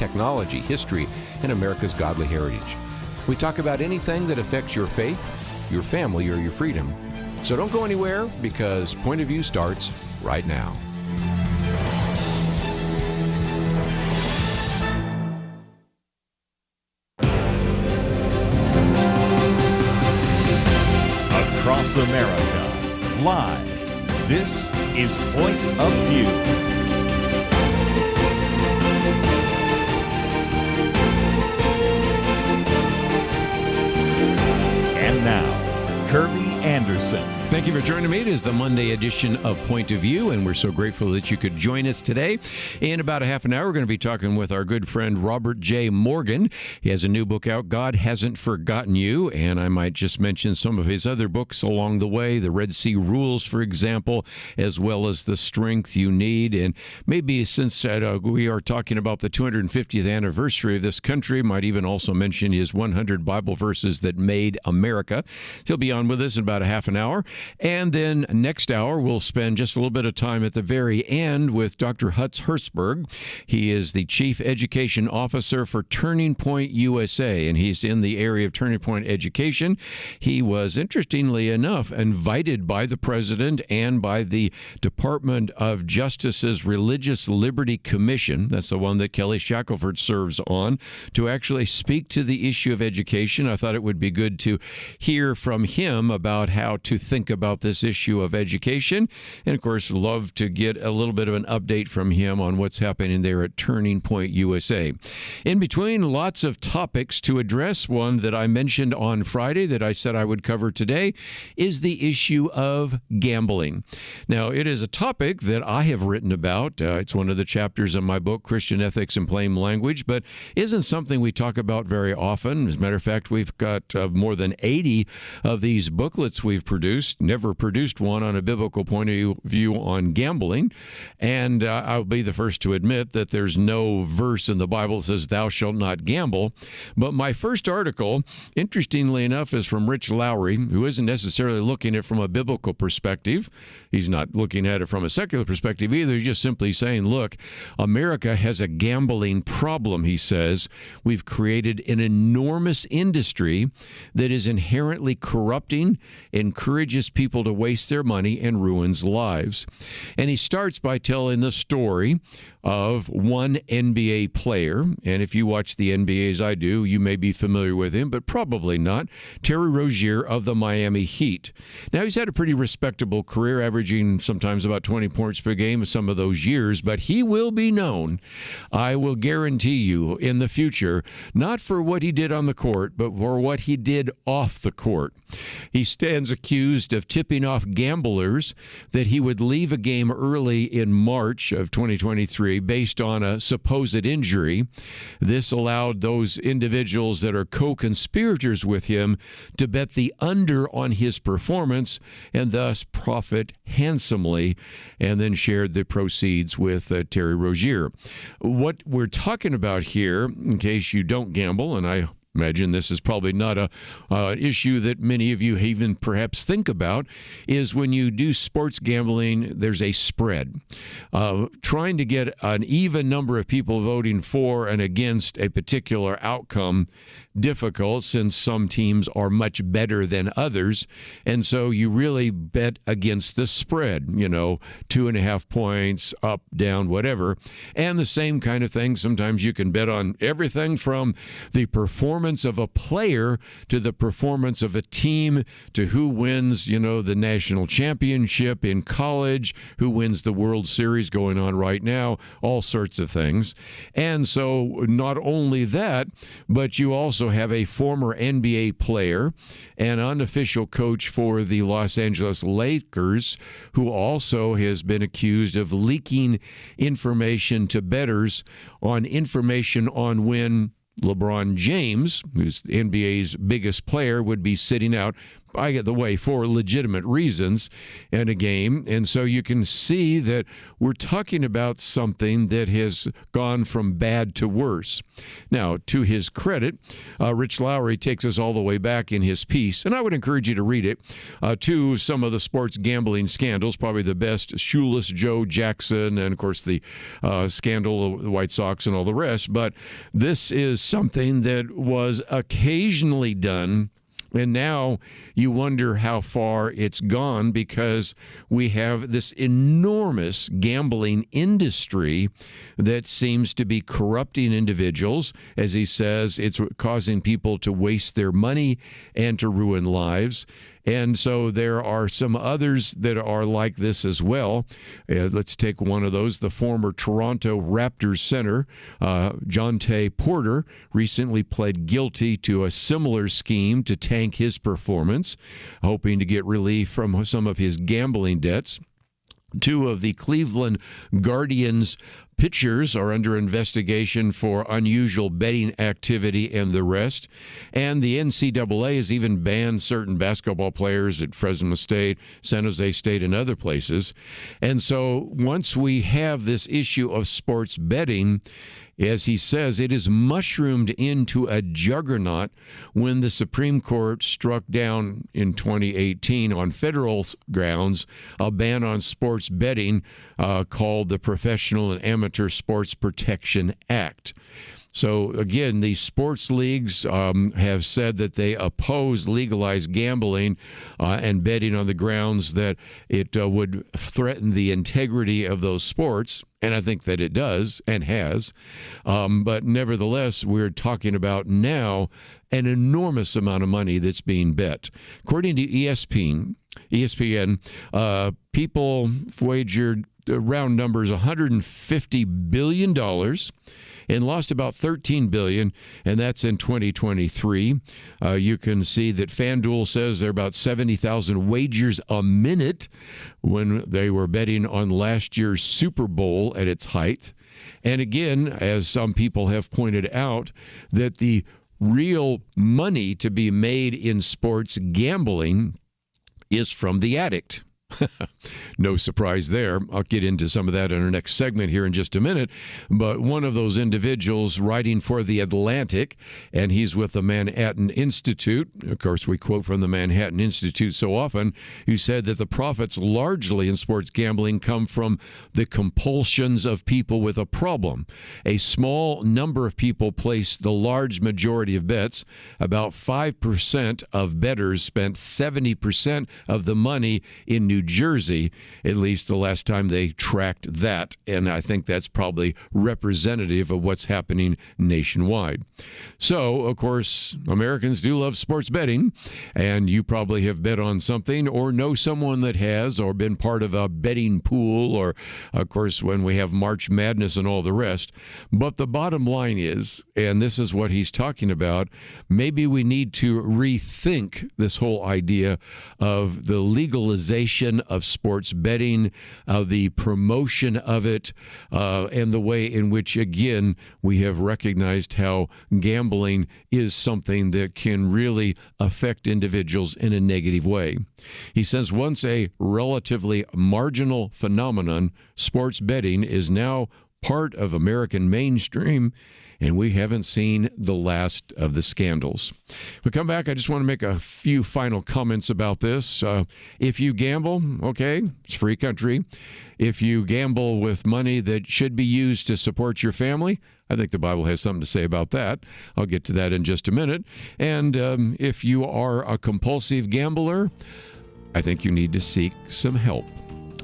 technology, history, and America's godly heritage. We talk about anything that affects your faith, your family, or your freedom. So don't go anywhere, because Point of View starts right now. Across America, live, this is Point of View. And now, Kerby Anderson. Thank you for joining me. It is the Monday edition of Point of View, and we're so grateful that you could join us today. In about a half an hour, we're going to be talking with our good friend Robert J. Morgan. He has a new book out, God Hasn't Forgotten You, and I might just mention some of his other books along the way, The Red Sea Rules, for example, as well as The Strength You Need. And maybe since we are talking about the 250th anniversary of this country, might even also mention his 100 Bible verses that made America. He'll be on with us in about a half an hour. And then next hour, we'll spend just a little bit of time at the very end with Dr. Hutz Hertzberg. He is the Chief Education Officer for Turning Point USA, and he's in the area of Turning Point Education. He was, interestingly enough, invited by the President and by the Department of Justice's Religious Liberty Commission, that's the one that Kelly Shackelford serves on, to actually speak to the issue of education. I thought it would be good to hear from him about how to think about this issue of education, and of course love to get a little bit of an update from him on what's happening there at Turning Point USA. In between, lots of topics to address. One that I mentioned on Friday that I said I would cover today is the issue of gambling. Now, it is a topic that I have written about. It's one of the chapters of my book, Christian Ethics in Plain Language, but isn't something we talk about very often. As a matter of fact, we've got more than 80 of these booklets we've produced. Never produced one on a biblical point of view on gambling. And I'll be the first to admit that there's no verse in the Bible that says, thou shalt not gamble. But my first article, interestingly enough, is from Rich Lowry, who isn't necessarily looking at it from a biblical perspective. He's not looking at it from a secular perspective either. He's just simply saying, look, America has a gambling problem, he says. We've created an enormous industry that is inherently corrupting, encourages people to waste their money, and ruins lives. And he starts by telling the story of one NBA player. And if you watch the NBA as I do, you may be familiar with him, but probably not. Terry Rozier of the Miami Heat. Now, he's had a pretty respectable career, averaging sometimes about 20 points per game some of those years, but he will be known, I will guarantee you, in the future, not for what he did on the court, but for what he did off the court. He stands accused of tipping off gamblers that he would leave a game early in March of 2023 based on a supposed injury. This allowed those individuals that are co-conspirators with him to bet the under on his performance and thus profit handsomely, and then shared the proceeds with Terry Rozier. What we're talking about here, in case you don't gamble, and I imagine this is probably not a issue that many of you even perhaps think about, is when you do sports gambling, there's a spread. Trying to get an even number of people voting for and against a particular outcome difficult, since some teams are much better than others. And so you really bet against the spread, 2.5 points, up, down, whatever. And the same kind of thing, sometimes you can bet on everything from the performance of a player to the performance of a team to who wins, the national championship in college, who wins the World Series going on right now, all sorts of things. And so not only that, but you also have a former NBA player and unofficial coach for the Los Angeles Lakers who also has been accused of leaking information to bettors on when LeBron James, who's the NBA's biggest player, would be sitting out by the way, for legitimate reasons in a game. And so you can see that we're talking about something that has gone from bad to worse. Now, to his credit, Rich Lowry takes us all the way back in his piece, and I would encourage you to read it, to some of the sports gambling scandals, probably the best, Shoeless Joe Jackson, and, of course, the scandal of the White Sox and all the rest. But this is something that was occasionally done, and now you wonder how far it's gone, because we have this enormous gambling industry that seems to be corrupting individuals. As he says, it's causing people to waste their money and to ruin lives. And so there are some others that are like this as well. Let's take one of those. The former Toronto Raptors center, Jonte Porter, recently pled guilty to a similar scheme to tank his performance, hoping to get relief from some of his gambling debts. Two of the Cleveland Guardians pitchers are under investigation for unusual betting activity and the rest. And the NCAA has even banned certain basketball players at Fresno State, San Jose State, and other places. And so once we have this issue of sports betting, as he says, it is mushroomed into a juggernaut when the Supreme Court struck down in 2018 on federal grounds a ban on sports betting called the Professional and Amateur Sports Protection Act. So, again, these sports leagues have said that they oppose legalized gambling and betting on the grounds that it would threaten the integrity of those sports. And I think that it does and has. But nevertheless, we're talking about now an enormous amount of money that's being bet. According to ESPN, people wagered round numbers $150 billion and lost about $13 billion, and that's in 2023. You can see that FanDuel says there are about 70,000 wagers a minute when they were betting on last year's Super Bowl at its height. And again, as some people have pointed out, that the real money to be made in sports gambling is from the addict. No surprise there. I'll get into some of that in our next segment here in just a minute. But one of those individuals writing for The Atlantic, and he's with the Manhattan Institute. Of course, we quote from the Manhattan Institute so often, who said that the profits largely in sports gambling come from the compulsions of people with a problem. A small number of people place the large majority of bets. About 5% of bettors spent 70% of the money in New Jersey, at least the last time they tracked that. And I think that's probably representative of what's happening nationwide. So, of course, Americans do love sports betting, and you probably have bet on something or know someone that has, or been part of a betting pool, or, of course, when we have March Madness and all the rest. But the bottom line is, and this is what he's talking about, maybe we need to rethink this whole idea of the legalization of sports betting, the promotion of it, and the way in which, again, we have recognized how gambling is something that can really affect individuals in a negative way. He says once a relatively marginal phenomenon, sports betting is now part of American mainstream, and we haven't seen the last of the scandals. When we come back, I just want to make a few final comments about this. If you gamble, okay, it's a free country. If you gamble with money that should be used to support your family, I think the Bible has something to say about that. I'll get to that in just a minute. And if you are a compulsive gambler, I think you need to seek some help.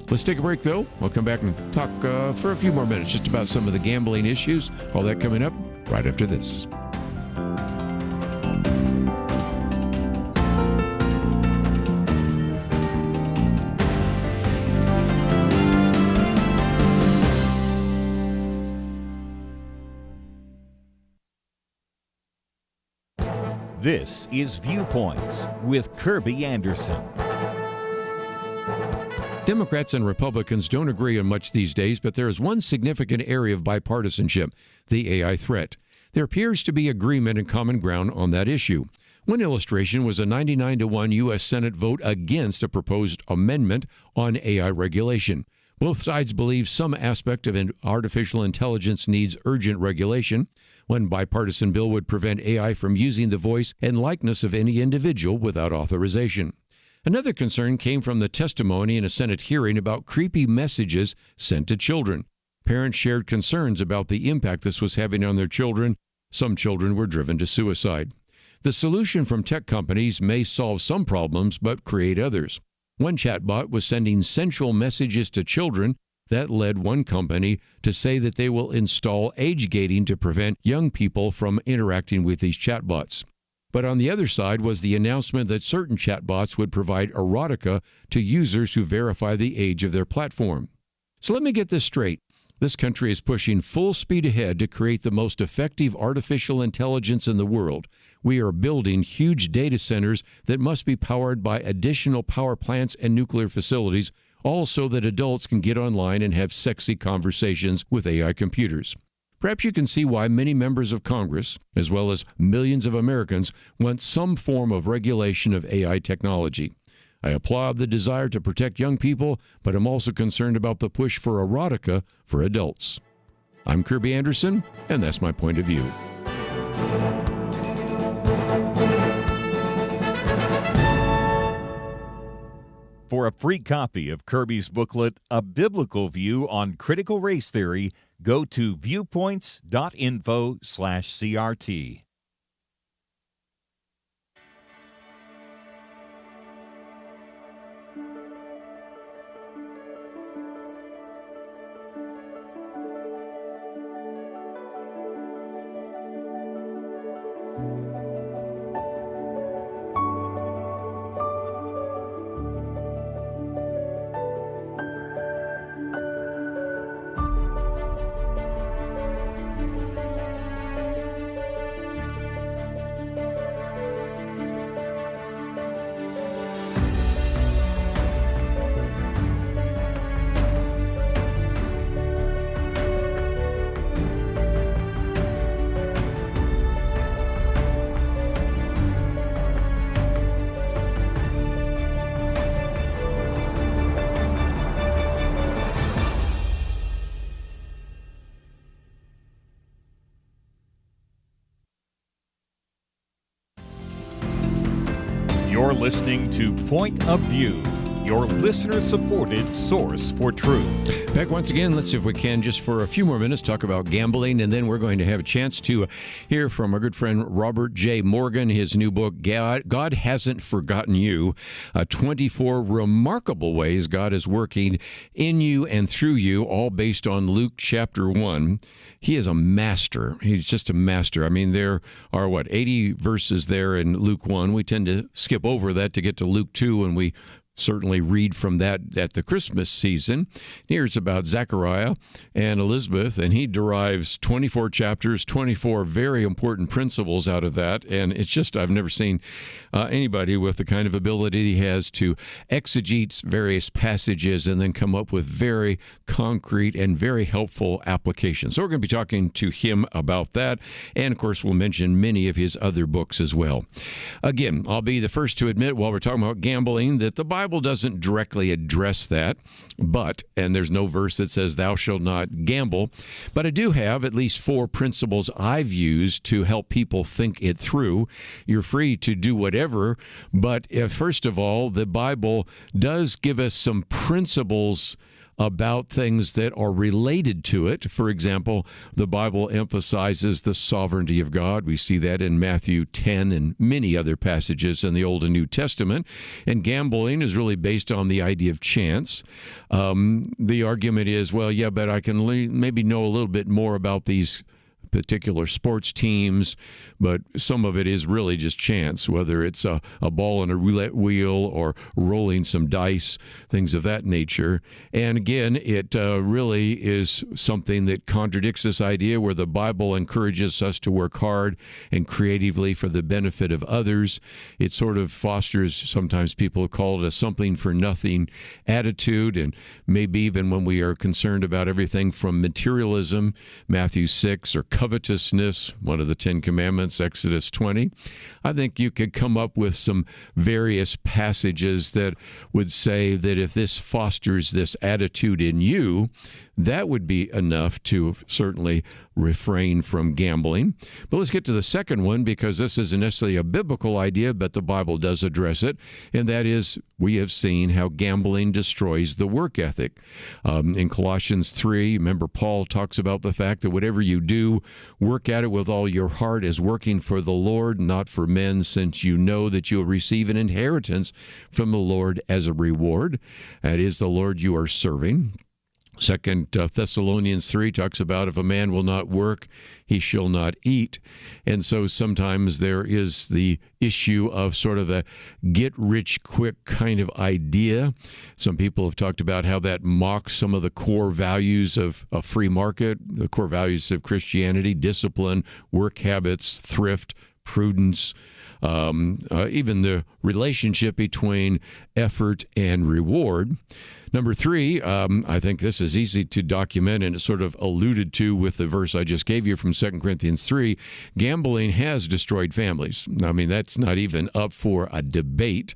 Let's take a break, though. We'll come back and talk for a few more minutes just about some of the gambling issues. All that coming up right after this. This is Viewpoints with Kerby Anderson. Democrats and Republicans don't agree on much these days, but there is one significant area of bipartisanship, the AI threat. There appears to be agreement and common ground on that issue. One illustration was a 99-1 U.S. Senate vote against a proposed amendment on AI regulation. Both sides believe some aspect of artificial intelligence needs urgent regulation. One bipartisan bill would prevent AI from using the voice and likeness of any individual without authorization. Another concern came from the testimony in a Senate hearing about creepy messages sent to children. Parents shared concerns about the impact this was having on their children. Some children were driven to suicide. The solution from tech companies may solve some problems but create others. One chatbot was sending sensual messages to children that led one company to say that they will install age gating to prevent young people from interacting with these chatbots. But on the other side was the announcement that certain chatbots would provide erotica to users who verify the age of their platform. So let me get this straight. This country is pushing full speed ahead to create the most effective artificial intelligence in the world. We are building huge data centers that must be powered by additional power plants and nuclear facilities, all so that adults can get online and have sexy conversations with AI computers. Perhaps you can see why many members of Congress, as well as millions of Americans, want some form of regulation of AI technology. I applaud the desire to protect young people, but I'm also concerned about the push for erotica for adults. I'm Kerby Anderson, and that's my point of view. For a free copy of Kerby's booklet, A Biblical View on Critical Race Theory, go to viewpoints.info/CRT. You're listening to Point of View, your listener-supported source for truth. Back once again, let's see if we can, just for a few more minutes, talk about gambling, and then we're going to have a chance to hear from our good friend Robert J. Morgan, his new book, God Hasn't Forgotten You, 24 Remarkable Ways God is Working in You and Through You, all based on Luke chapter 1. He is a master. He's just a master. I mean, there are, 80 verses there in Luke 1. We tend to skip over that to get to Luke 2, and we certainly read from that at the Christmas season. Here's about Zechariah and Elizabeth, and he derives 24 chapters, 24 very important principles out of that. And it's just, I've never seen anybody with the kind of ability he has to exegete various passages and then come up with very concrete and very helpful applications. So we're going to be talking to him about that. And of course, we'll mention many of his other books as well. Again, I'll be the first to admit while we're talking about gambling that the Bible doesn't directly address that, and there's no verse that says thou shalt not gamble, but I do have at least 4 principles I've used to help people think it through. You're free to do whatever, but first of all, the Bible does give us some principles about things that are related to it. For example, the Bible emphasizes the sovereignty of God. We see that in Matthew 10 and many other passages in the Old and New Testament. And gambling is really based on the idea of chance. The argument is, well, yeah, but I can maybe know a little bit more about these particular sports teams, but some of it is really just chance, whether it's a ball on a roulette wheel or rolling some dice, things of that nature. And again, it really is something that contradicts this idea where the Bible encourages us to work hard and creatively for the benefit of others. It sort of fosters, sometimes people call it a something for nothing attitude, and maybe even when we are concerned about everything from materialism, Matthew 6, or covetousness, one of the 10 Commandments, Exodus 20. I think you could come up with some various passages that would say that if this fosters this attitude in you, that would be enough to certainly refrain from gambling. But let's get to the second one, because this isn't necessarily a biblical idea, but the Bible does address it, and that is we have seen how gambling destroys the work ethic. In Colossians 3, remember Paul talks about the fact that whatever you do, work at it with all your heart as working for the Lord, not for men, since you know that you'll receive an inheritance from the Lord as a reward. That is the Lord you are serving. 2 Thessalonians 3 talks about if a man will not work, he shall not eat. And so sometimes there is the issue of sort of a get-rich-quick kind of idea. Some people have talked about how that mocks some of the core values of a free market, the core values of Christianity: discipline, work habits, thrift, prudence, even the relationship between effort and reward. Number 3, I think this is easy to document, and it's sort of alluded to with the verse I just gave you from 2 Corinthians 3. Gambling has destroyed families. I mean, that's not even up for a debate.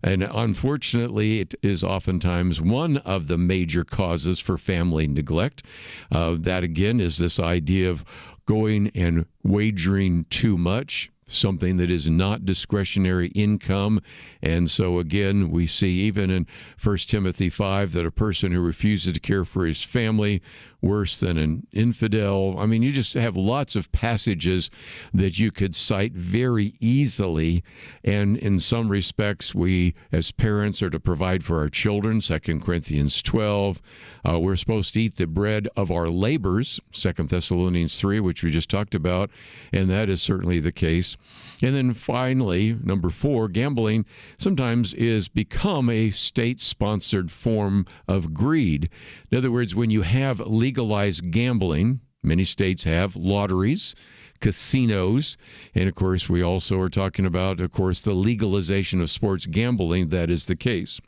And unfortunately, it is oftentimes one of the major causes for family neglect. That, again, is this idea of going and wagering too much, something that is not discretionary income. And so again, we see even in 1 Timothy 5 that a person who refuses to care for his family, worse than an infidel. I mean, you just have lots of passages that you could cite very easily. And in some respects, we as parents are to provide for our children, 2 Corinthians 12. We're supposed to eat the bread of our labors, 2 Thessalonians 3, which we just talked about, and that is certainly the case. And then finally, number 4, gambling sometimes is become a state-sponsored form of greed. In other words, when you have legalized gambling, many states have lotteries, casinos, and of course we also are talking about, of course, the legalization of sports gambling. That is the case.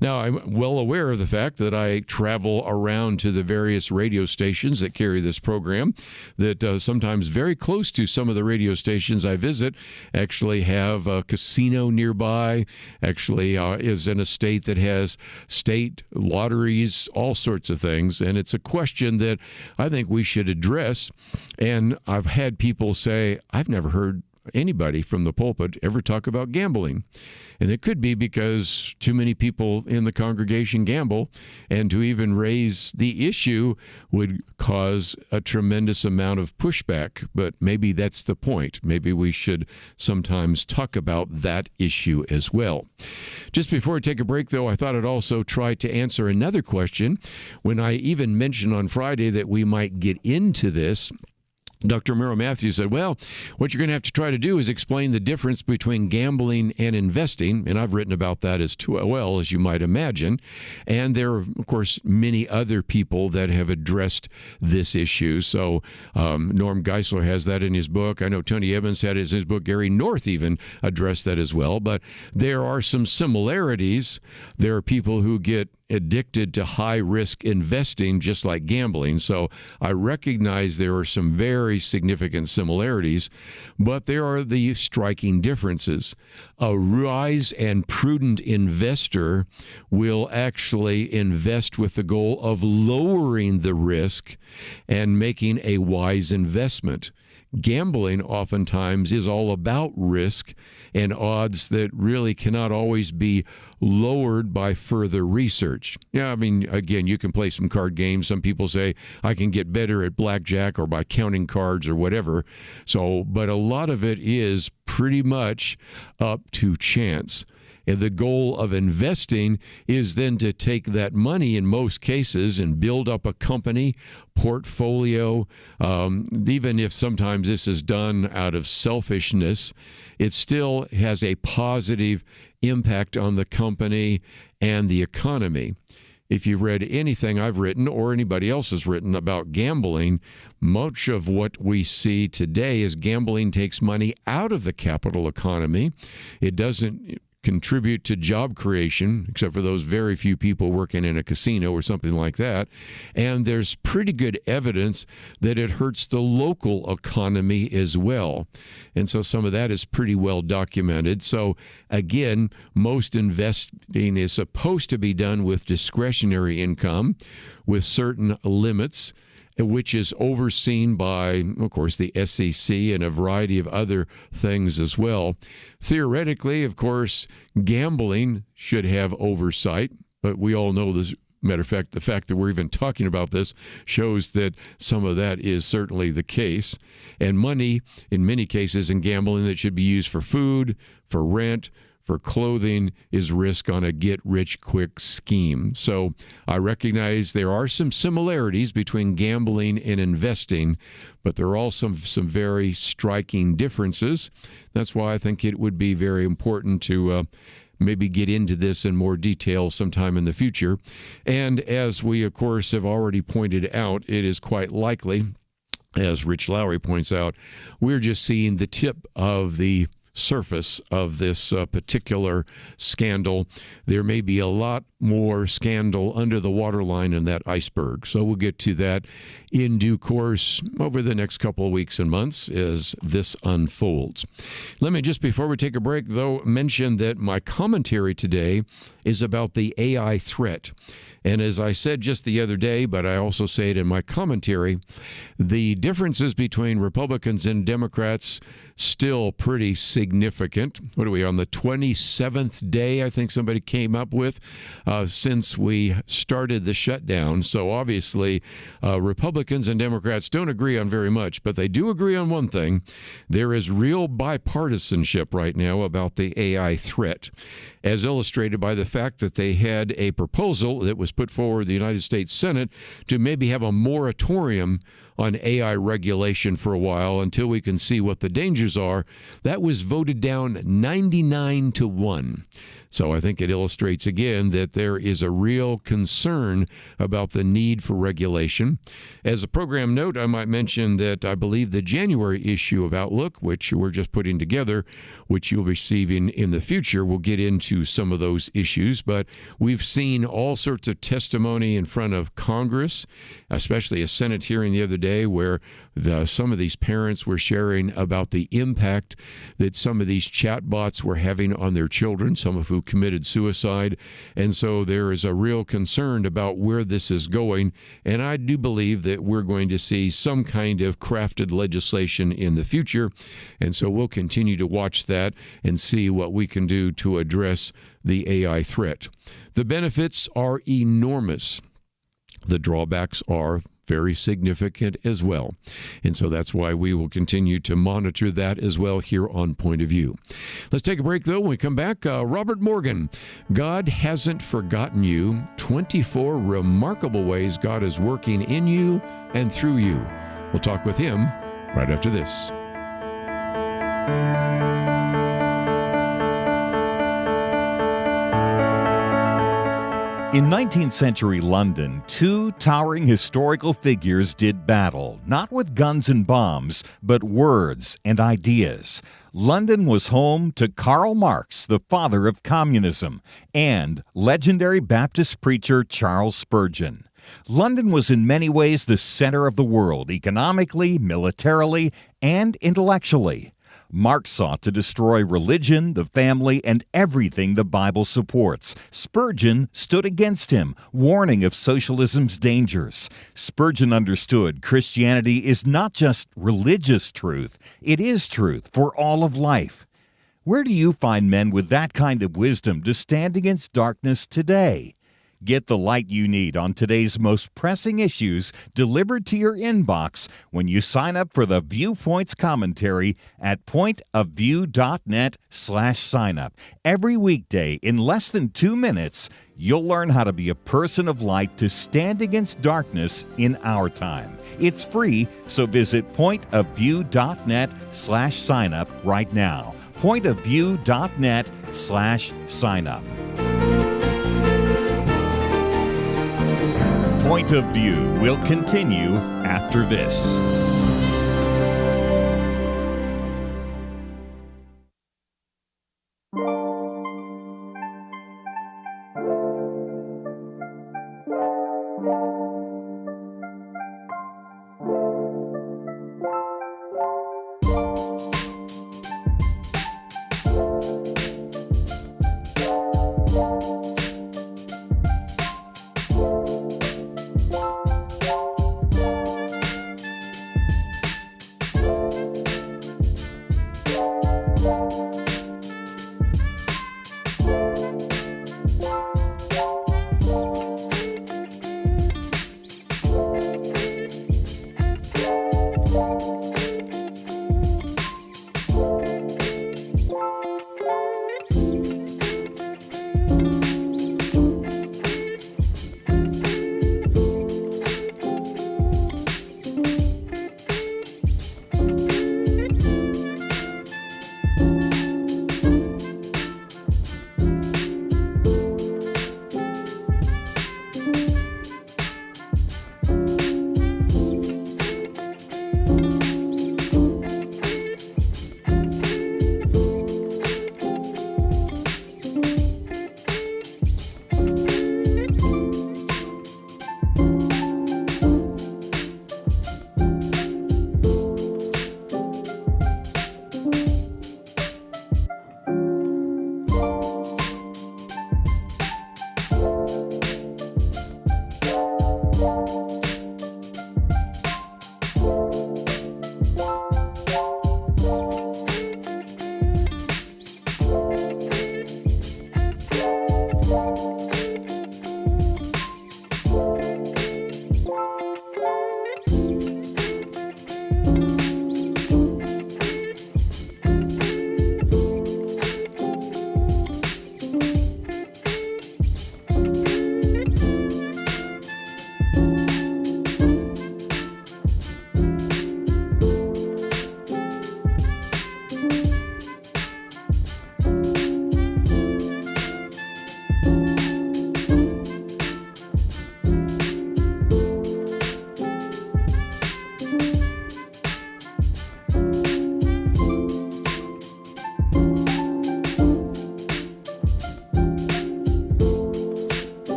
Now, I'm well aware of the fact that I travel around to the various radio stations that carry this program, that sometimes very close to some of the radio stations I visit actually have a casino nearby, actually is in a state that has state lotteries, all sorts of things, and it's a question that I think we should address. And I've had people say, I've never heard anybody from the pulpit ever talk about gambling. And it could be because too many people in the congregation gamble, and to even raise the issue would cause a tremendous amount of pushback. But maybe that's the point. Maybe we should sometimes talk about that issue as well. Just before I take a break, though, I thought I'd also try to answer another question. When I even mentioned on Friday that we might get into this, Dr. Merrill Matthews said, well, what you're going to have to try to do is explain the difference between gambling and investing. And I've written about that as well, as you might imagine. And there are, of course, many other people that have addressed this issue. So Norm Geisler has that in his book. I know Tony Evans had it in his book. Gary North even addressed that as well. But there are some similarities. There are people who get addicted to high-risk investing, just like gambling. So I recognize there are some very significant similarities, but there are the striking differences. A wise and prudent investor will actually invest with the goal of lowering the risk and making a wise investment. Gambling oftentimes is all about risk and odds that really cannot always be lowered by further research. Yeah, I mean, again, you can play some card games. Some people say, I can get better at blackjack or by counting cards or whatever. So, but a lot of it is pretty much up to chance. And the goal of investing is then to take that money in most cases and build up a company, portfolio. Even if sometimes this is done out of selfishness, it still has a positive impact on the company and the economy. If you've read anything I've written or anybody else has written about gambling, much of what we see today is gambling takes money out of the capital economy. It doesn't contribute to job creation, except for those very few people working in a casino or something like that. And there's pretty good evidence that it hurts the local economy as well. And so some of that is pretty well documented. So again, most investing is supposed to be done with discretionary income, with certain limits, which is overseen by, of course, the SEC and a variety of other things as well. Theoretically, of course, gambling should have oversight, but we all know this. Matter of fact, the fact that we're even talking about this shows that some of that is certainly the case. And money, in many cases, in gambling that should be used for food, for rent, for clothing, is risk on a get-rich-quick scheme. So I recognize there are some similarities between gambling and investing, but there are also some very striking differences. That's why I think it would be very important to maybe get into this in more detail sometime in the future. And as we, of course, have already pointed out, it is quite likely, as Rich Lowry points out, we're just seeing the tip of the surface of this particular scandal. There may be a lot more scandal under the waterline in that iceberg. So we'll get to that in due course over the next couple of weeks and months as this unfolds. Let me just, before we take a break, though, mention that my commentary today is about the AI threat. And as I said just the other day, but I also say it in my commentary, the differences between Republicans and Democrats still pretty significant. What are we on the 27th day, I think somebody came up with, since we started the shutdown. So obviously, Republicans and Democrats don't agree on very much, but they do agree on one thing. There is real bipartisanship right now about the AI threat, as illustrated by the fact that they had a proposal that was put forward in the United States Senate to maybe have a moratorium on AI regulation for a while until we can see what the dangers are. That was voted down 99-1. So I think it illustrates again that there is a real concern about the need for regulation. As a program note, I might mention that I believe the January issue of Outlook, which we're just putting together, which you'll be receiving in the future, will get into some of those issues. But we've seen all sorts of testimony in front of Congress, especially a Senate hearing the other day where some of these parents were sharing about the impact that some of these chatbots were having on their children, some of who committed suicide. And so there is a real concern about where this is going. And I do believe that we're going to see some kind of crafted legislation in the future. And so we'll continue to watch that and see what we can do to address the AI threat. The benefits are enormous. The drawbacks are very significant as well. And so that's why we will continue to monitor that as well here on Point of View. Let's take a break, though. When we come back, Robert Morgan, God Hasn't Forgotten You, 24 remarkable ways God is working in you and through you. We'll talk with him right after this. In 19th century London, two towering historical figures did battle, not with guns and bombs, but words and ideas. London was home to Karl Marx, the father of communism, and legendary Baptist preacher Charles Spurgeon. London was in many ways the center of the world, economically, militarily, and intellectually. Marx sought to destroy religion, the family, and everything the Bible supports. Spurgeon stood against him, warning of socialism's dangers. Spurgeon understood Christianity is not just religious truth, it is truth for all of life. Where do you find men with that kind of wisdom to stand against darkness today? Get the light you need on today's most pressing issues delivered to your inbox when you sign up for the Viewpoints commentary at pointofview.net/signup. Every weekday, in less than 2 minutes, you'll learn how to be a person of light to stand against darkness in our time. It's free, so visit pointofview.net/signup right now. pointofview.net/signup. Point of View will continue after this.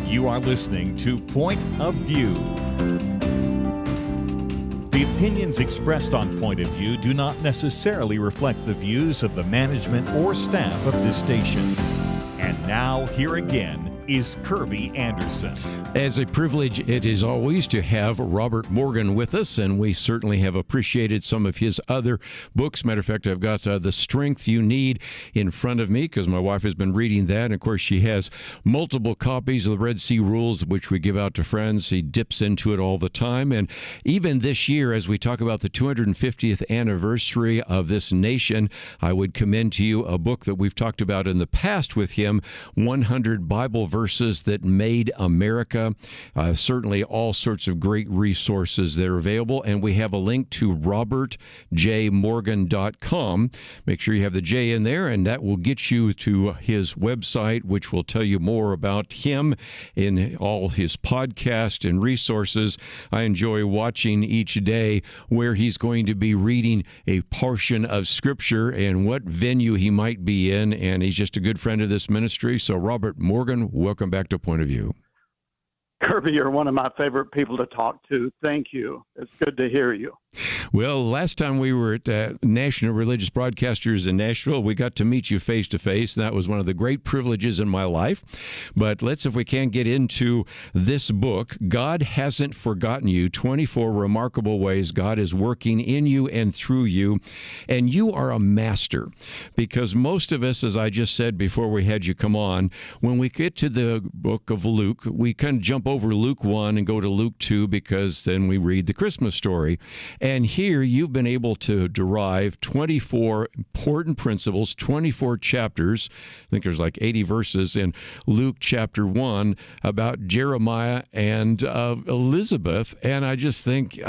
You are listening to Point of View. The opinions expressed on Point of View do not necessarily reflect the views of the management or staff of this station. And now, here again is Kerby Anderson. As a privilege, it is always to have Robert Morgan with us, and we certainly have appreciated some of his other books. Matter of fact, I've got The Strength You Need in front of me because my wife has been reading that. And of course, she has multiple copies of the Red Sea Rules, which we give out to friends. He dips into it all the time. And even this year, as we talk about the 250th anniversary of this nation, I would commend to you a book that we've talked about in the past with him, 100 Bible Verses That Made America. Certainly all sorts of great resources that are available, and we have a link to robertjmorgan.com. Make sure you have the J in there, and that will get you to his website, which will tell you more about him in all his podcasts and resources. I enjoy watching each day where he's going to be reading a portion of Scripture and what venue he might be in, and he's just a good friend of this ministry. So, Robert Morgan, welcome back to Point of View. Kerby, you're one of my favorite people to talk to. Thank you. It's good to hear you. Well, last time we were at National Religious Broadcasters in Nashville, we got to meet you face to face. That was one of the great privileges in my life. But let's, if we can, get into this book, God Hasn't Forgotten You, 24 Remarkable Ways God is Working in You and Through You. And you are a master, because most of us, as I just said before we had you come on, when we get to the book of Luke, we kind of jump over Luke 1 and go to Luke 2, because then we read the Christmas story. And here you've been able to derive 24 important principles, 24 chapters. I think there's like 80 verses in Luke chapter 1 about Jeremiah and Elizabeth. And I just think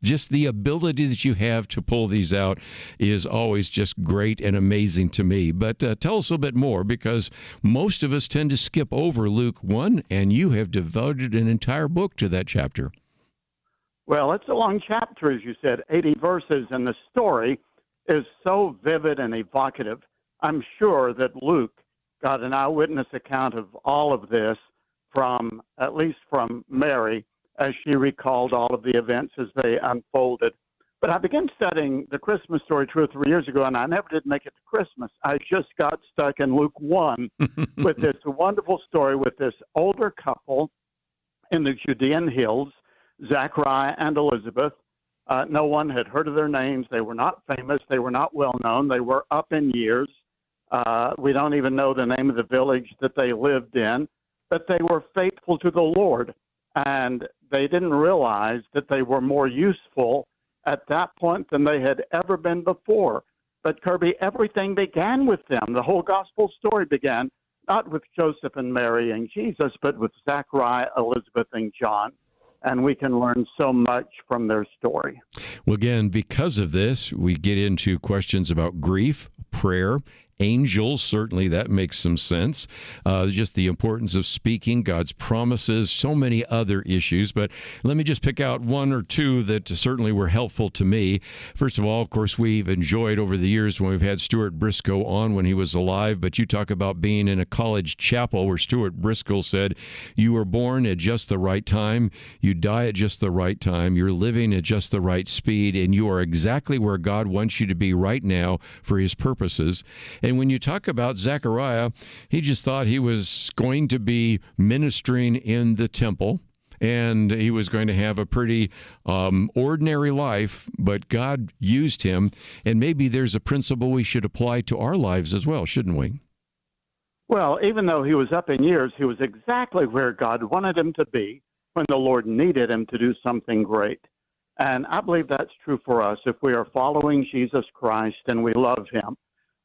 just the ability that you have to pull these out is always just great and amazing to me. But tell us a little bit more, because most of us tend to skip over Luke 1, and you have devoted an entire book to that chapter. Well, it's a long chapter, as you said, 80 verses, and the story is so vivid and evocative. I'm sure that Luke got an eyewitness account of all of this from, at least from Mary, as she recalled all of the events as they unfolded. But I began studying the Christmas story 2 or 3 years ago, and I never did make it to Christmas. I just got stuck in Luke 1 with this wonderful story with this older couple in the Judean hills, Zachariah and Elizabeth. No one had heard of their names. They were not famous. They were not well known. They were up in years. We don't even know the name of the village that they lived in, but they were faithful to the Lord. And they didn't realize that they were more useful at that point than they had ever been before. But Kerby, everything began with them. The whole gospel story began not with Joseph and Mary and Jesus, but with Zachariah, Elizabeth, and John. And we can learn so much from their story. Well, again, because of this, we get into questions about grief, prayer, angels. Certainly that makes some sense. Just the importance of speaking, God's promises, so many other issues. But let me just pick out one or two that certainly were helpful to me. First of all, of course, we've enjoyed over the years when we've had Stuart Briscoe on when he was alive. But you talk about being in a college chapel where Stuart Briscoe said, you were born at just the right time, you die at just the right time, you're living at just the right speed, and you are exactly where God wants you to be right now for his purposes. And when you talk about Zechariah, he just thought he was going to be ministering in the temple, and he was going to have a pretty ordinary life, but God used him. And maybe there's a principle we should apply to our lives as well, shouldn't we? Well, even though he was up in years, he was exactly where God wanted him to be when the Lord needed him to do something great. And I believe that's true for us. If we are following Jesus Christ and we love him,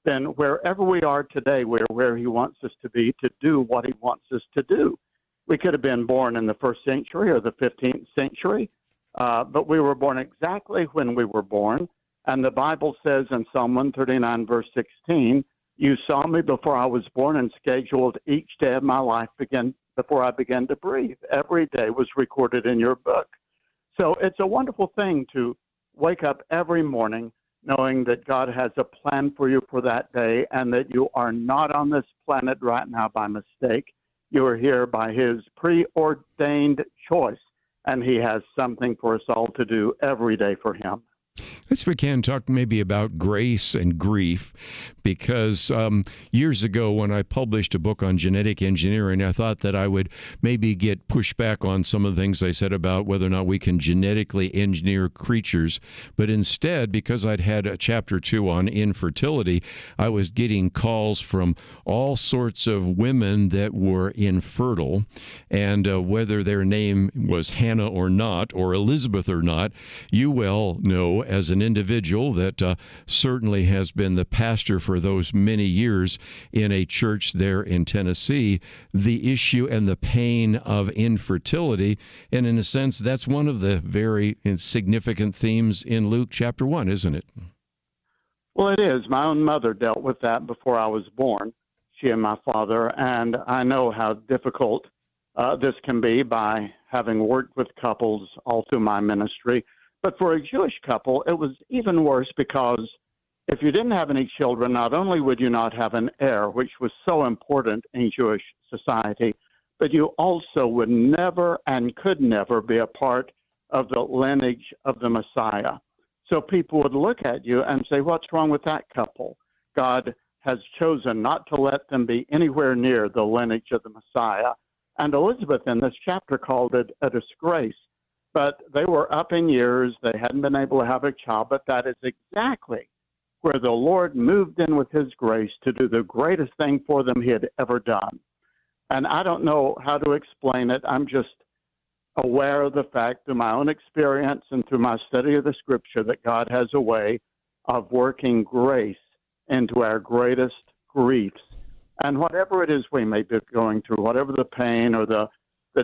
then wherever we are today, we're where he wants us to be to do what he wants us to do. We could have been born in the 1st century or the 15th century, but we were born exactly when we were born. And the Bible says in Psalm 139, verse 16, you saw me before I was born and scheduled each day of my life before I began to breathe. Every day was recorded in your book. So it's a wonderful thing to wake up every morning knowing that God has a plan for you for that day and that you are not on this planet right now by mistake. You are here by his preordained choice, and he has something for us all to do every day for him. Let's we can talk maybe about grace and grief, because years ago when I published a book on genetic engineering, I thought that I would maybe get pushback on some of the things I said about whether or not we can genetically engineer creatures. But instead, because I'd had a chapter 2 on infertility, I was getting calls from all sorts of women that were infertile, and whether their name was Hannah or not, or Elizabeth or not, you well know as an individual that certainly has been the pastor for those many years in a church there in Tennessee, the issue and the pain of infertility. And in a sense, that's one of the very significant themes in Luke chapter 1, isn't it? Well, it is. My own mother dealt with that before I was born, she and my father, and I know how difficult this can be by having worked with couples all through my ministry. But for a Jewish couple, it was even worse, because if you didn't have any children, not only would you not have an heir, which was so important in Jewish society, but you also would never and could never be a part of the lineage of the Messiah. So people would look at you and say, what's wrong with that couple? God has chosen not to let them be anywhere near the lineage of the Messiah. And Elizabeth in this chapter called it a disgrace. But they were up in years. They hadn't been able to have a child. But that is exactly where the Lord moved in with his grace to do the greatest thing for them he had ever done. And I don't know how to explain it. I'm just aware of the fact through my own experience and through my study of the Scripture that God has a way of working grace into our greatest griefs. And whatever it is we may be going through, whatever the pain or the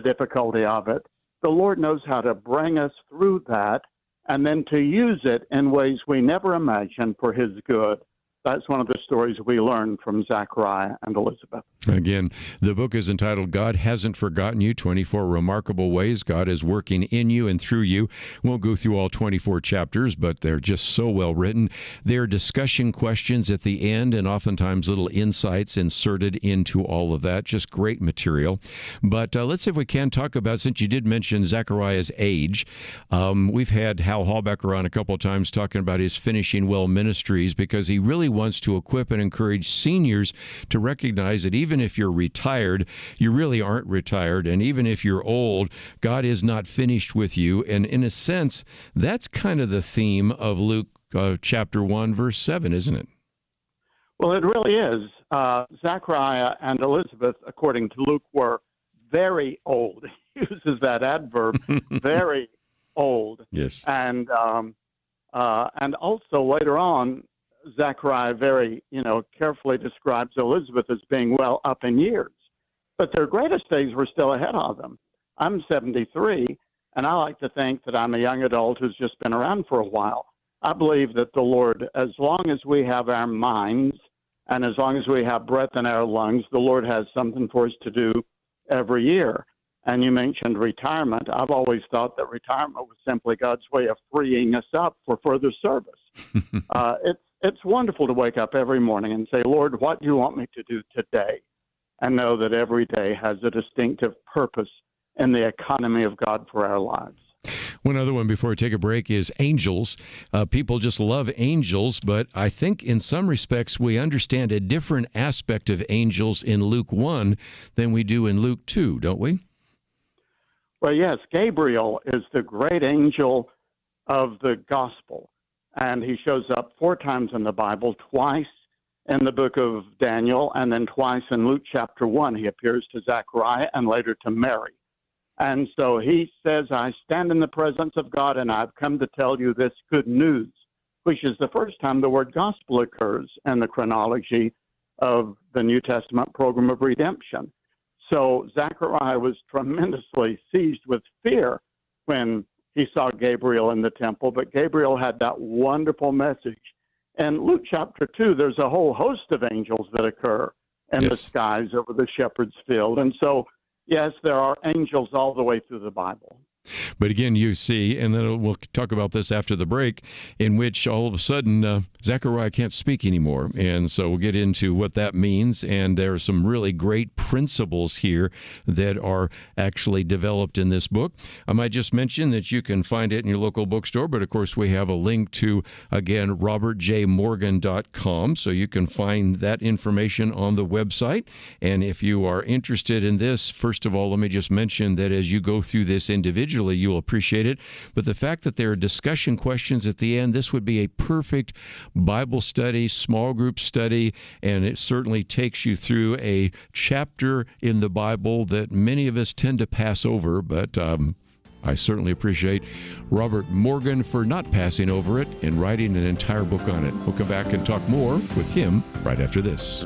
difficulty of it, the Lord knows how to bring us through that and then to use it in ways we never imagined for his good. That's one of the stories we learned from Zachariah and Elizabeth. Again, the book is entitled God Hasn't Forgotten You, 24 Remarkable Ways God is Working in You and Through You. Won't go through all 24 chapters, but they're just so well written. There are discussion questions at the end and oftentimes little insights inserted into all of that. Just great material. But let's see if we can talk about, since you did mention Zachariah's age, we've had Hal Hallbecker on a couple of times talking about his Finishing Well Ministries, because he really wants to equip and encourage seniors to recognize that even if you're retired, you really aren't retired. And even if you're old, God is not finished with you. And in a sense, that's kind of the theme of Luke chapter 1, verse 7, isn't it? Well, it really is. Zachariah and Elizabeth, according to Luke, were very old. He uses that adverb, very old. Yes. And also later on, Zachariah very, carefully describes Elizabeth as being well up in years. But their greatest days were still ahead of them. I'm 73, and I like to think that I'm a young adult who's just been around for a while. I believe that the Lord, as long as we have our minds and as long as we have breath in our lungs, the Lord has something for us to do every year. And you mentioned retirement. I've always thought that retirement was simply God's way of freeing us up for further service. It's wonderful to wake up every morning and say, Lord, what do you want me to do today? And know that every day has a distinctive purpose in the economy of God for our lives. One other one before we take a break is angels. People just love angels, but I think in some respects we understand a different aspect of angels in Luke 1 than we do in Luke 2, don't we? Well, yes, Gabriel is the great angel of the gospel. And he shows up 4 times in the Bible, twice in the book of Daniel, and then twice in Luke chapter 1. He appears to Zachariah and later to Mary. And so he says, I stand in the presence of God, and I've come to tell you this good news, which is the first time the word gospel occurs in the chronology of the New Testament program of redemption. So Zachariah was tremendously seized with fear when he saw Gabriel in the temple, but Gabriel had that wonderful message. In Luke chapter 2, there's a whole host of angels that occur in the skies over the shepherd's field. And so, yes, there are angels all the way through the Bible. But again, you see, and then we'll talk about this after the break, in which all of a sudden Zechariah can't speak anymore. And so we'll get into what that means. And there are some really great principles here that are actually developed in this book. I might just mention that you can find it in your local bookstore, but of course we have a link to, again, robertjmorgan.com, so you can find that information on the website. And if you are interested in this, first of all, let me just mention that as you go through this individually, you'll appreciate it. But the fact that there are discussion questions at the end, this would be a perfect Bible study, small group study, and it certainly takes you through a chapter in the Bible that many of us tend to pass over, but I certainly appreciate Robert Morgan for not passing over it and writing an entire book on it. We'll come back and talk more with him right after this.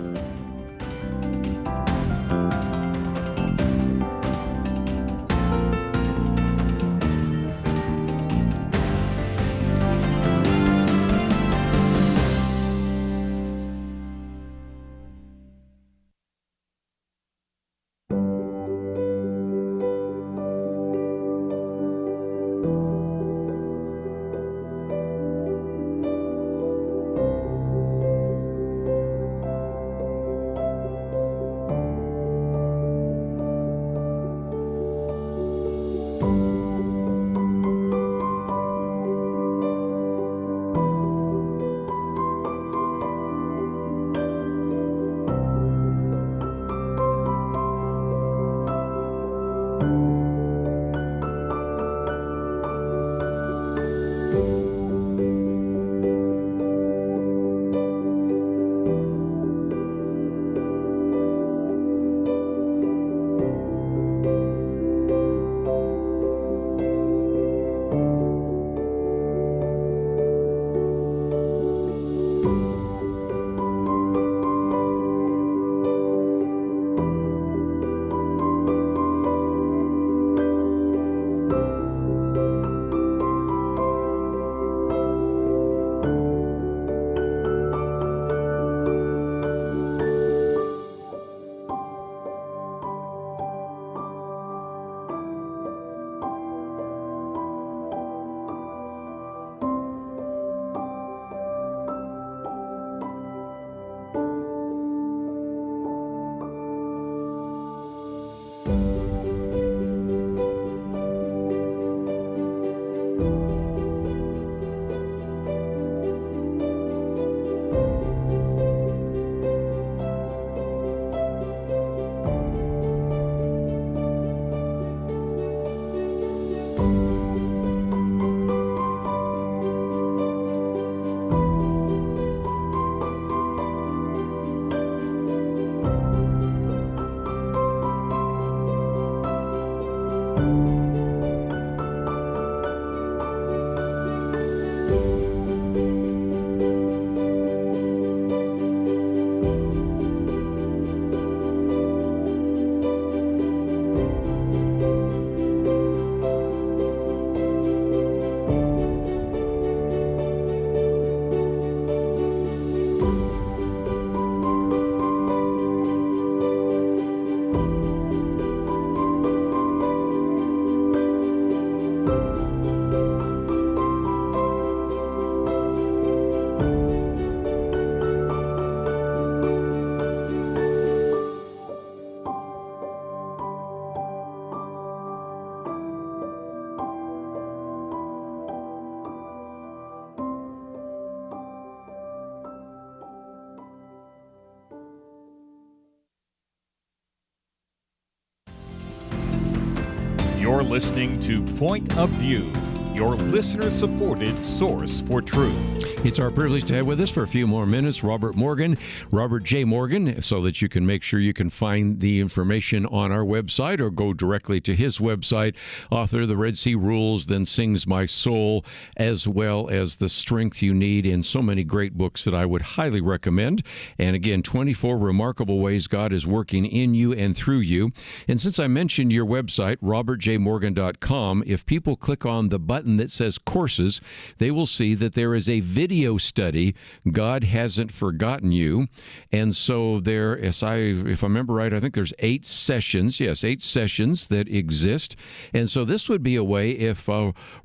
You're listening to Point of View, your listener-supported source for truth. It's our privilege to have with us for a few more minutes Robert Morgan, Robert J. Morgan, so that you can make sure you can find the information on our website or go directly to his website. Author of The Red Sea Rules, Then Sings My Soul, as well as The Strength You Need, and so many great books that I would highly recommend. And again, 24 remarkable ways God is working in you and through you. And since I mentioned your website, robertjmorgan.com, if people click on the button button that says courses, they will see that there is a video study, God Hasn't Forgotten You. And so there, if I remember right, I think there's 8 sessions. Yes, 8 sessions that exist. And so this would be a way if,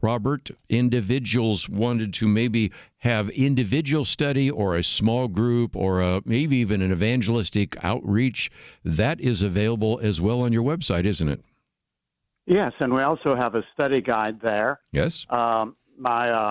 Robert, individuals wanted to maybe have individual study or a small group or maybe even an evangelistic outreach, that is available as well on your website, isn't it? Yes, and we also have a study guide there. Yes. My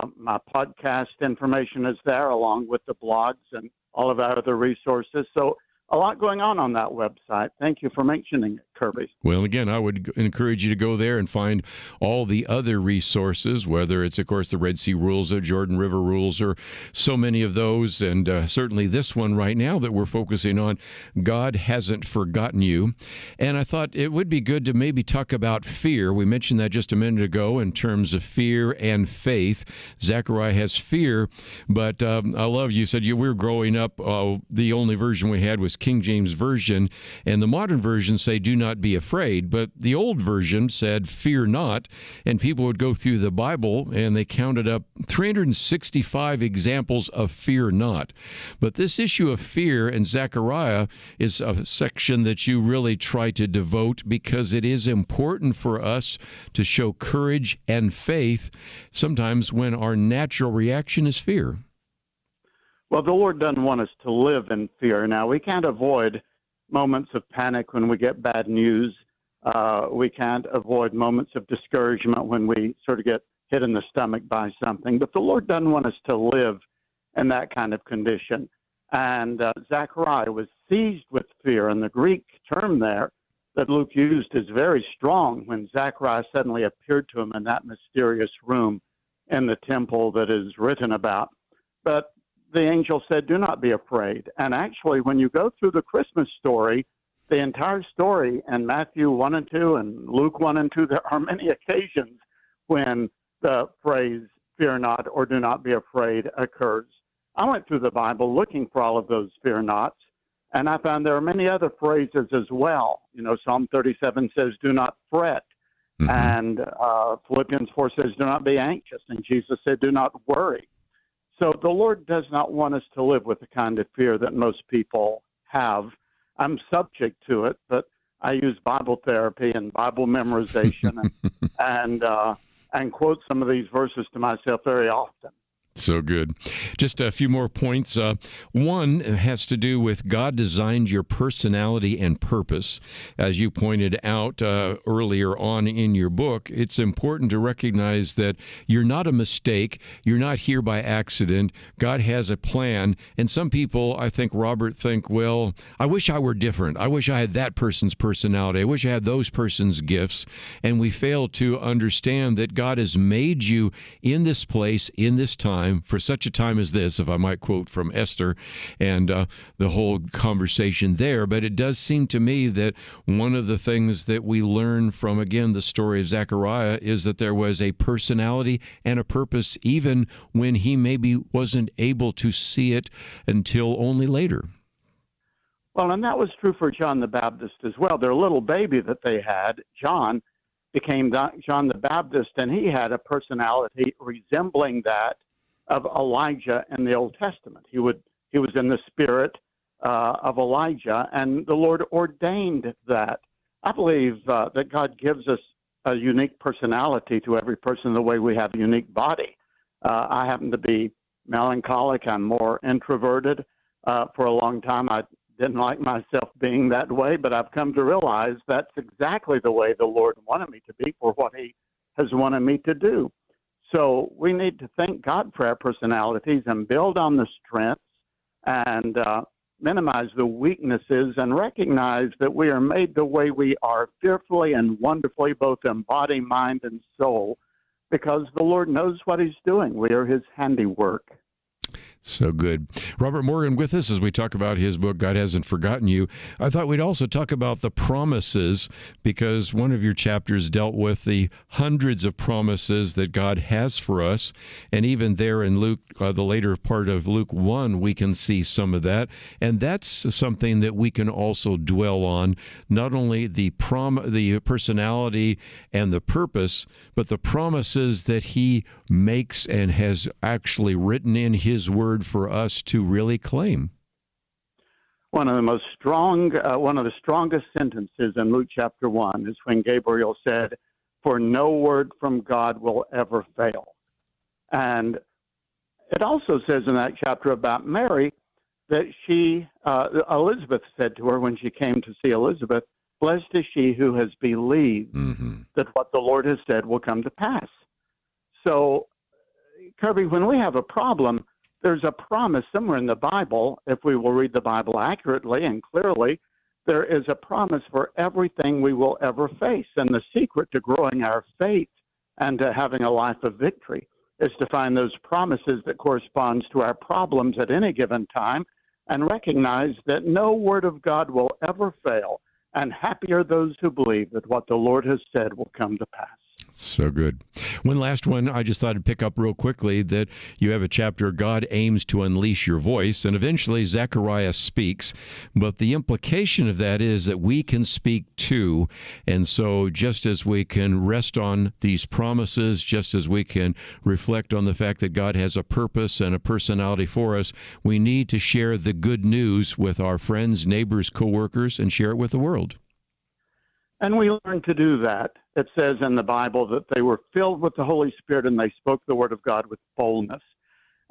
podcast information is there, along with the blogs and all of our other resources. So a lot going on that website. Thank you for mentioning it, Kerby. Well, again, I would encourage you to go there and find all the other resources, whether it's, of course, the Red Sea Rules or Jordan River Rules or so many of those, and certainly this one right now that we're focusing on, God Hasn't Forgotten You. And I thought it would be good to maybe talk about fear. We mentioned that just a minute ago in terms of fear and faith. Zechariah has fear, but I love you said we were growing up, the only version we had was King James Version, and the modern versions say do not be afraid, but the old version said fear not, and people would go through the Bible and they counted up 365 examples of fear not. But this issue of fear in Zechariah is a section that you really try to devote because it is important for us to show courage and faith sometimes when our natural reaction is fear. Well, the Lord doesn't want us to live in fear. Now, we can't avoid moments of panic when we get bad news. We can't avoid moments of discouragement when we sort of get hit in the stomach by something. But the Lord doesn't want us to live in that kind of condition. And Zechariah was seized with fear. And the Greek term there that Luke used is very strong when Zechariah suddenly appeared to him in that mysterious room in the temple that is written about. But the angel said, do not be afraid. And actually, when you go through the Christmas story, the entire story in Matthew 1 and 2 and Luke 1 and 2, there are many occasions when the phrase, fear not or do not be afraid, occurs. I went through the Bible looking for all of those fear nots, and I found there are many other phrases as well. You know, Psalm 37 says, do not fret. Mm-hmm. And Philippians 4 says, do not be anxious. And Jesus said, do not worry. So the Lord does not want us to live with the kind of fear that most people have. I'm subject to it, but I use Bible therapy and Bible memorization and quote some of these verses to myself very often. So good. Just a few more points. One has to do with God designed your personality and purpose. As you pointed out earlier on in your book, it's important to recognize that you're not a mistake. You're not here by accident. God has a plan. And some people, I think, Robert, think, well, I wish I were different. I wish I had that person's personality. I wish I had those person's gifts. And we fail to understand that God has made you in this place, in this time, for such a time as this, if I might quote from Esther and the whole conversation there. But it does seem to me that one of the things that we learn from, again, the story of Zechariah is that there was a personality and a purpose, even when he maybe wasn't able to see it until only later. Well, and that was true for John the Baptist as well. Their little baby that they had, John, became John the Baptist, and he had a personality resembling that of Elijah in the Old Testament. He was in the spirit of Elijah, and the Lord ordained that. I believe that God gives us a unique personality to every person the way we have a unique body. I happen to be melancholic. I'm more introverted. For a long time, I didn't like myself being that way, but I've come to realize that's exactly the way the Lord wanted me to be for what he has wanted me to do. So we need to thank God for our personalities and build on the strengths and minimize the weaknesses and recognize that we are made the way we are, fearfully and wonderfully, both in body, mind, and soul, because the Lord knows what he's doing. We are his handiwork. So good. Robert Morgan with us as we talk about his book, God Hasn't Forgotten You. I thought we'd also talk about the promises, because one of your chapters dealt with the hundreds of promises that God has for us. And even there in Luke, the later part of Luke 1, we can see some of that. And that's something that we can also dwell on, not only the personality and the purpose, but the promises that he makes and has actually written in his word for us to really claim. One of the strongest sentences in Luke chapter 1 is when Gabriel said, "For no word from God will ever fail." And it also says in that chapter about Mary that Elizabeth said to her when she came to see Elizabeth, "Blessed is she who has believed that what the Lord has said will come to pass." So, Kerby, when we have a problem, there's a promise somewhere in the Bible. If we will read the Bible accurately and clearly, there is a promise for everything we will ever face. And the secret to growing our faith and to having a life of victory is to find those promises that corresponds to our problems at any given time and recognize that no word of God will ever fail. And happy are those who believe that what the Lord has said will come to pass. So good. One last one I just thought I'd pick up real quickly, that you have a chapter, God aims to unleash your voice, and eventually Zechariah speaks, but the implication of that is that we can speak too. And so just as we can rest on these promises, just as we can reflect on the fact that God has a purpose and a personality for us, we need to share the good news with our friends, neighbors, coworkers, and share it with the world. And we learn to do that. It says in the Bible that they were filled with the Holy Spirit and they spoke the word of God with boldness.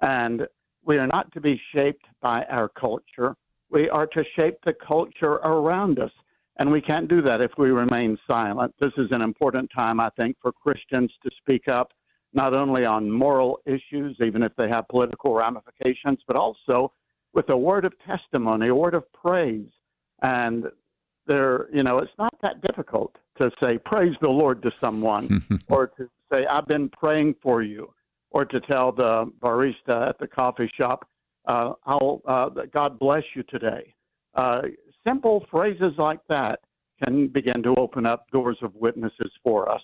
And we are not to be shaped by our culture. We are to shape the culture around us. And we can't do that if we remain silent. This is an important time, I think, for Christians to speak up, not only on moral issues, even if they have political ramifications, but also with a word of testimony, a word of praise. And it's not that difficult to say, praise the Lord to someone, or to say, I've been praying for you, or to tell the barista at the coffee shop, God bless you today. Simple phrases like that can begin to open up doors of witnesses for us.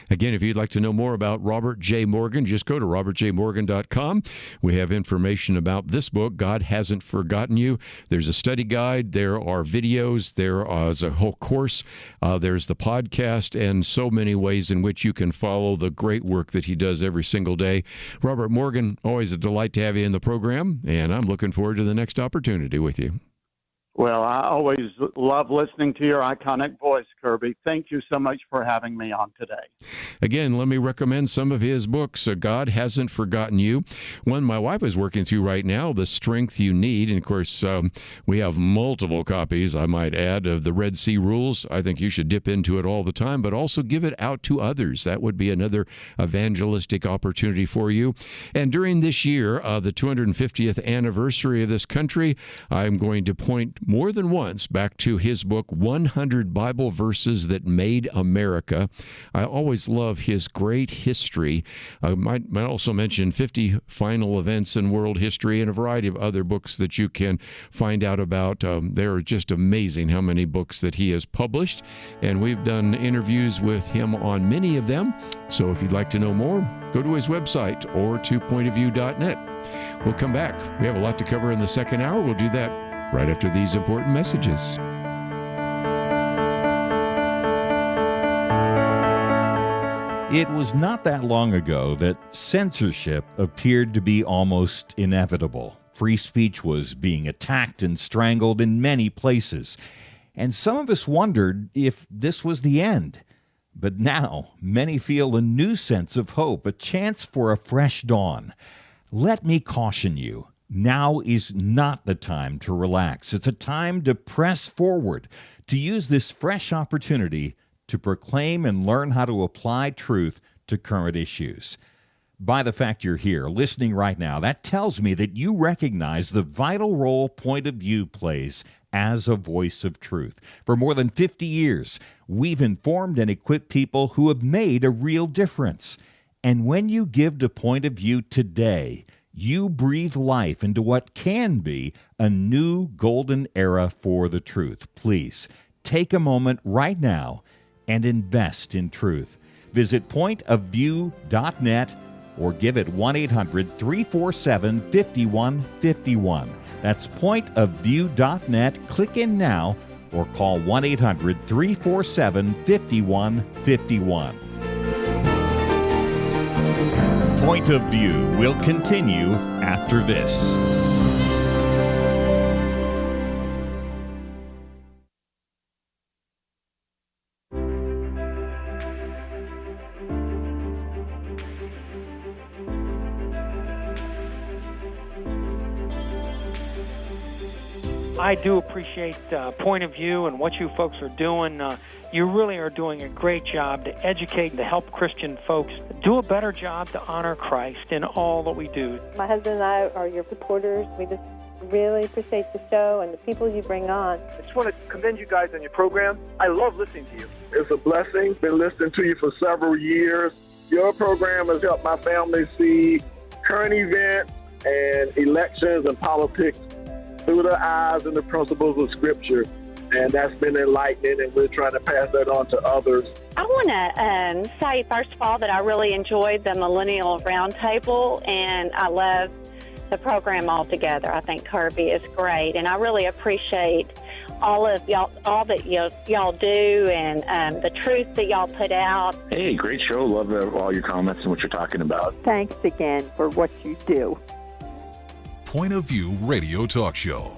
Again, if you'd like to know more about Robert J. Morgan, just go to robertjmorgan.com. We have information about this book, God Hasn't Forgotten You. There's a study guide. There are videos. There is a whole course. There's the podcast, and so many ways in which you can follow the great work that he does every single day. Robert Morgan, always a delight to have you in the program, and I'm looking forward to the next opportunity with you. Well, I always love listening to your iconic voice, Kerby. Thank you so much for having me on today. Again, let me recommend some of his books. God Hasn't Forgotten You. One my wife is working through right now, The Strength You Need. And, of course, we have multiple copies, I might add, of the Red Sea Rules. I think you should dip into it all the time, but also give it out to others. That would be another evangelistic opportunity for you. And during this year, the 250th anniversary of this country, I'm going to point more than once back to his book, 100 Bible Verses That Made America. I always love his great history. I might also mention 50 Final Events in World History and a variety of other books that you can find out about. They're just amazing how many books that he has published, and we've done interviews with him on many of them. So if you'd like to know more, go to his website or to pointofview.net. We'll come back. We have a lot to cover in the second hour. We'll do that right after these important messages. It was not that long ago that censorship appeared to be almost inevitable. Free speech was being attacked and strangled in many places, and some of us wondered if this was the end. But now, many feel a new sense of hope, a chance for a fresh dawn. Let me caution you. Now is not the time to relax. It's a time to press forward, to use this fresh opportunity to proclaim and learn how to apply truth to current issues. By the fact you're here, listening right now, that tells me that you recognize the vital role Point of View plays as a voice of truth. For more than 50 years, we've informed and equipped people who have made a real difference. And when you give to Point of View today, you breathe life into what can be a new golden era for the truth. Please take a moment right now and invest in truth. Visit pointofview.net or give it 1-800-347-5151. That's pointofview.net. Click in now or call 1-800-347-5151. Point of View will continue after this. I do appreciate Point of View and what you folks are doing. You really are doing a great job to educate and to help Christian folks do a better job to honor Christ in all that we do. My husband and I are your supporters. We just really appreciate the show and the people you bring on. I just want to commend you guys on your program. I love listening to you. It's a blessing. Been listening to you for several years. Your program has helped my family see current events and elections and politics through the eyes and the principles of Scripture. And that's been enlightening, and we're trying to pass that on to others. I want to say, first of all, that I really enjoyed the Millennial Roundtable, and I love the program altogether. I think Kerby is great, and I really appreciate all of y'all, all that y'all do, and the truth that y'all put out. Hey, great show. Love all your comments and what you're talking about. Thanks again for what you do. Point of View Radio Talk Show.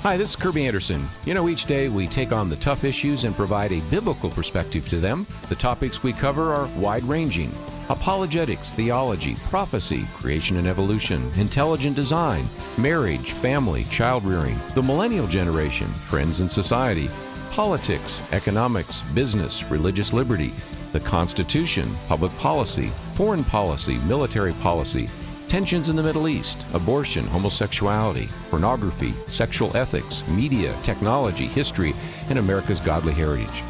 Hi, this is Kerby Anderson. You know, each day we take on the tough issues and provide a biblical perspective to them. The topics we cover are wide-ranging: apologetics, theology, prophecy, creation and evolution, intelligent design, marriage, family, child-rearing, the millennial generation, trends in society, politics, economics, business, religious liberty, the Constitution, public policy, foreign policy, military policy, tensions in the Middle East, abortion, homosexuality, pornography, sexual ethics, media, technology, history, and America's godly heritage.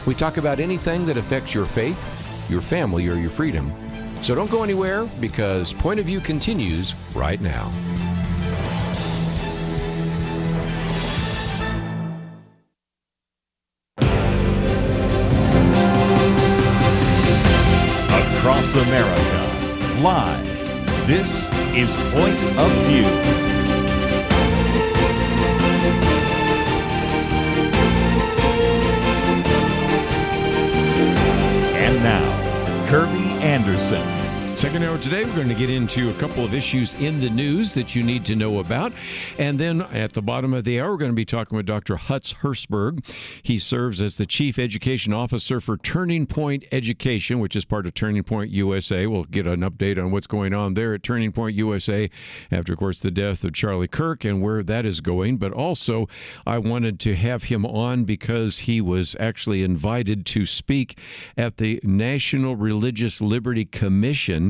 We talk about anything that affects your faith, your family, or your freedom. So don't go anywhere, because Point of View continues right now. Across America, live. This is Point of View. And now, Kerby Anderson. Second hour today, we're going to get into a couple of issues in the news that you need to know about. And then at the bottom of the hour, we're going to be talking with Dr. Hutz Hertzberg. He serves as the Chief Education Officer for Turning Point Education, which is part of Turning Point USA. We'll get an update on what's going on there at Turning Point USA after, of course, the death of Charlie Kirk and where that is going. But also, I wanted to have him on because he was actually invited to speak at the National Religious Liberty Commission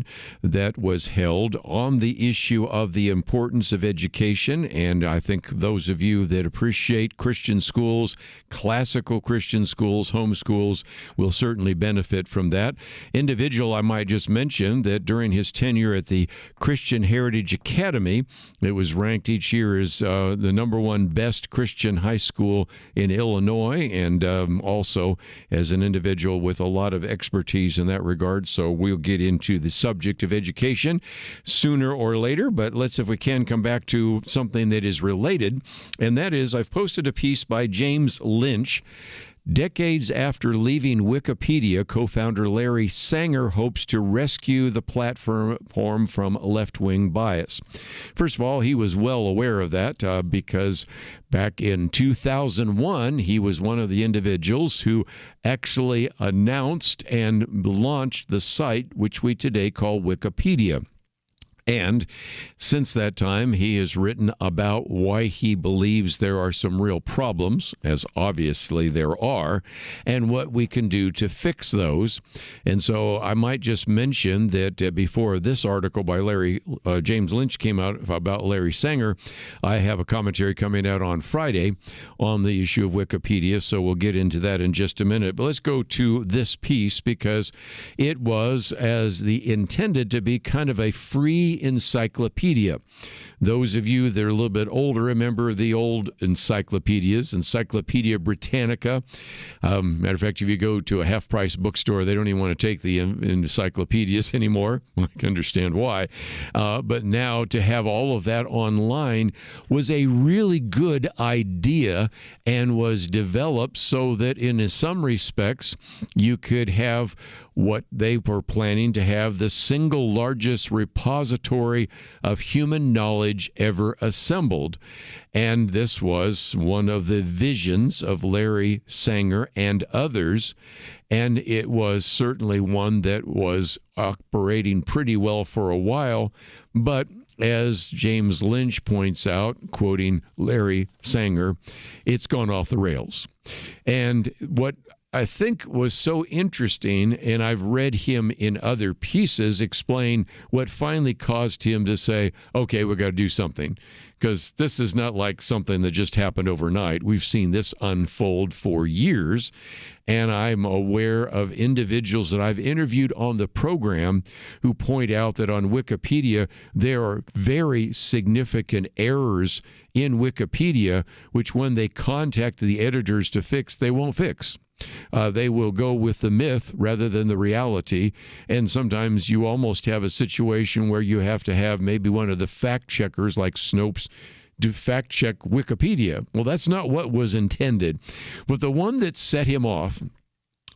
that was held on the issue of the importance of education. And I think those of you that appreciate Christian schools, classical Christian schools, home schools, will certainly benefit from that. Individual, I might just mention that during his tenure at the Christian Heritage Academy, it was ranked each year as the #1 best Christian high school in Illinois, and also as an individual with a lot of expertise in that regard. So we'll get into the subject of education sooner or later, but let's, if we can, come back to something that is related, and that is, I've posted a piece by James Lynch. Decades after leaving Wikipedia, co-founder Larry Sanger hopes to rescue the platform from left-wing bias. First of all, he was well aware of that because back in 2001, he was one of the individuals who actually announced and launched the site which we today call Wikipedia. And since that time, he has written about why he believes there are some real problems, as obviously there are, and what we can do to fix those. And so I might just mention that before this article by James Lynch came out about Larry Sanger, I have a commentary coming out on Friday on the issue of Wikipedia, so we'll get into that in just a minute. But let's go to this piece because it was intended to be kind of a free encyclopedia. Those of you that are a little bit older remember the old encyclopedias, Encyclopedia Britannica. Matter of fact, if you go to a half-price bookstore, they don't even want to take the encyclopedias anymore. I can understand why. But now to have all of that online was a really good idea and was developed so that in some respects you could have what they were planning to have, the single largest repository of human knowledge ever assembled. And this was one of the visions of Larry Sanger and others. And it was certainly one that was operating pretty well for a while. But as James Lynch points out, quoting Larry Sanger, it's gone off the rails. And what I think was so interesting, and I've read him in other pieces explain what finally caused him to say, okay, we've got to do something, because this is not like something that just happened overnight. We've seen this unfold for years, and I'm aware of individuals that I've interviewed on the program who point out that on Wikipedia there are very significant errors in Wikipedia, which when they contact the editors to fix, they won't fix. They will go with the myth rather than the reality. And sometimes you almost have a situation where you have to have maybe one of the fact checkers like Snopes to fact check Wikipedia. Well, that's not what was intended. But the one that set him off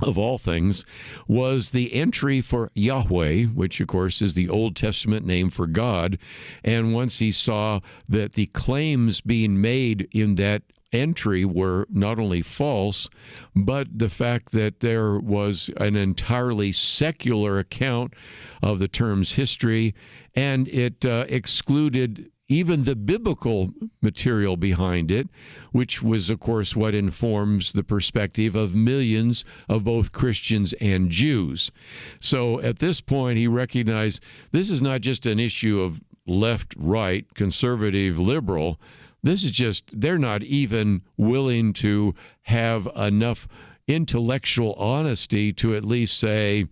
of all things, was the entry for Yahweh, which, of course, is the Old Testament name for God. And once he saw that the claims being made in that entry were not only false, but the fact that there was an entirely secular account of the term's history, and it excluded even the biblical material behind it, which was, of course, what informs the perspective of millions of both Christians and Jews. So at this point, he recognized this is not just an issue of left, right, conservative, liberal. This is just, they're not even willing to have enough intellectual honesty to at least say,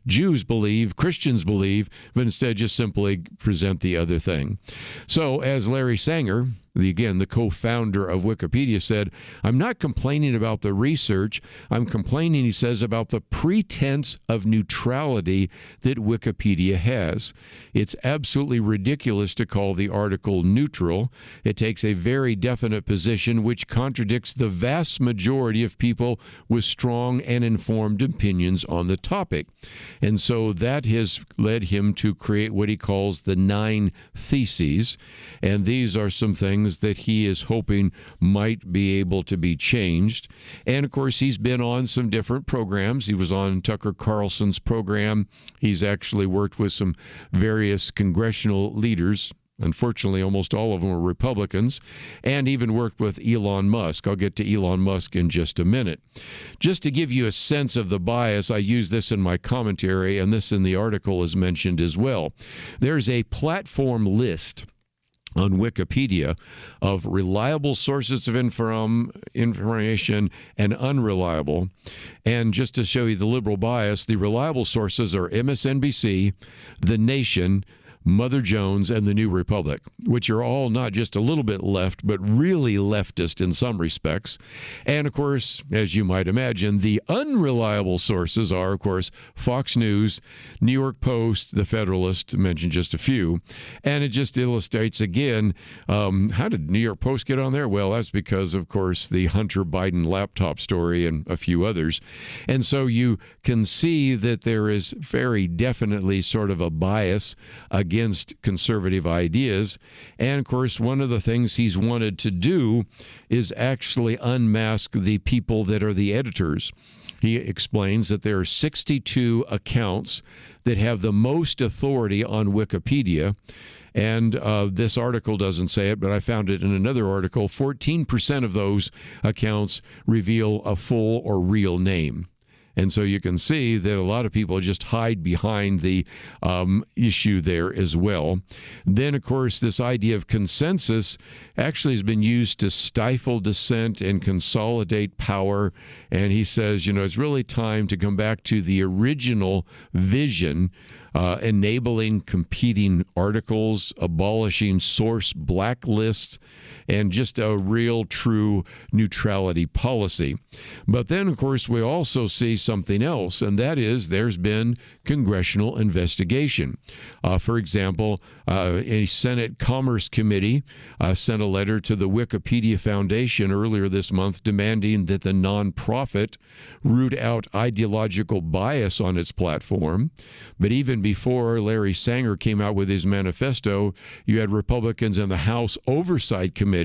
Jews believe, Christians believe, but instead just simply present the other thing. So as Larry Sanger, the co-founder of Wikipedia, said, I'm not complaining about the research. I'm complaining, he says, about the pretense of neutrality that Wikipedia has. It's absolutely ridiculous to call the article neutral. It takes a very definite position which contradicts the vast majority of people with strong and informed opinions on the topic. And so that has led him to create what he calls the 9 Theses. And these are some things that he is hoping might be able to be changed. And, of course, he's been on some different programs. He was on Tucker Carlson's program. He's actually worked with some various congressional leaders. Unfortunately, almost all of them are Republicans, and even worked with Elon Musk. I'll get to Elon Musk in just a minute. Just to give you a sense of the bias, I use this in my commentary, and this in the article is mentioned as well. There's a platform list on Wikipedia of reliable sources of information and unreliable. And just to show you the liberal bias, the reliable sources are MSNBC, The Nation, Mother Jones, and the New Republic, which are all not just a little bit left, but really leftist in some respects. And, of course, as you might imagine, the unreliable sources are, of course, Fox News, New York Post, The Federalist, to mention just a few. And it just illustrates, again, how did New York Post get on there? Well, that's because, of course, the Hunter Biden laptop story and a few others. And so you can see that there is very definitely sort of a bias against conservative ideas. And, of course, one of the things he's wanted to do is actually unmask the people that are the editors. He explains that there are 62 accounts that have the most authority on Wikipedia. And this article doesn't say it, but I found it in another article. 14% of those accounts reveal a full or real name. And so you can see that a lot of people just hide behind the issue there as well. Then, of course, this idea of consensus actually has been used to stifle dissent and consolidate power. And he says, it's really time to come back to the original vision, enabling competing articles, abolishing source blacklists, and just a real true neutrality policy. But then, of course, we also see something else, and that is there's been congressional investigation. For example, a Senate Commerce Committee sent a letter to the Wikipedia Foundation earlier this month demanding that the nonprofit root out ideological bias on its platform. But even before Larry Sanger came out with his manifesto, you had Republicans in the House Oversight Committee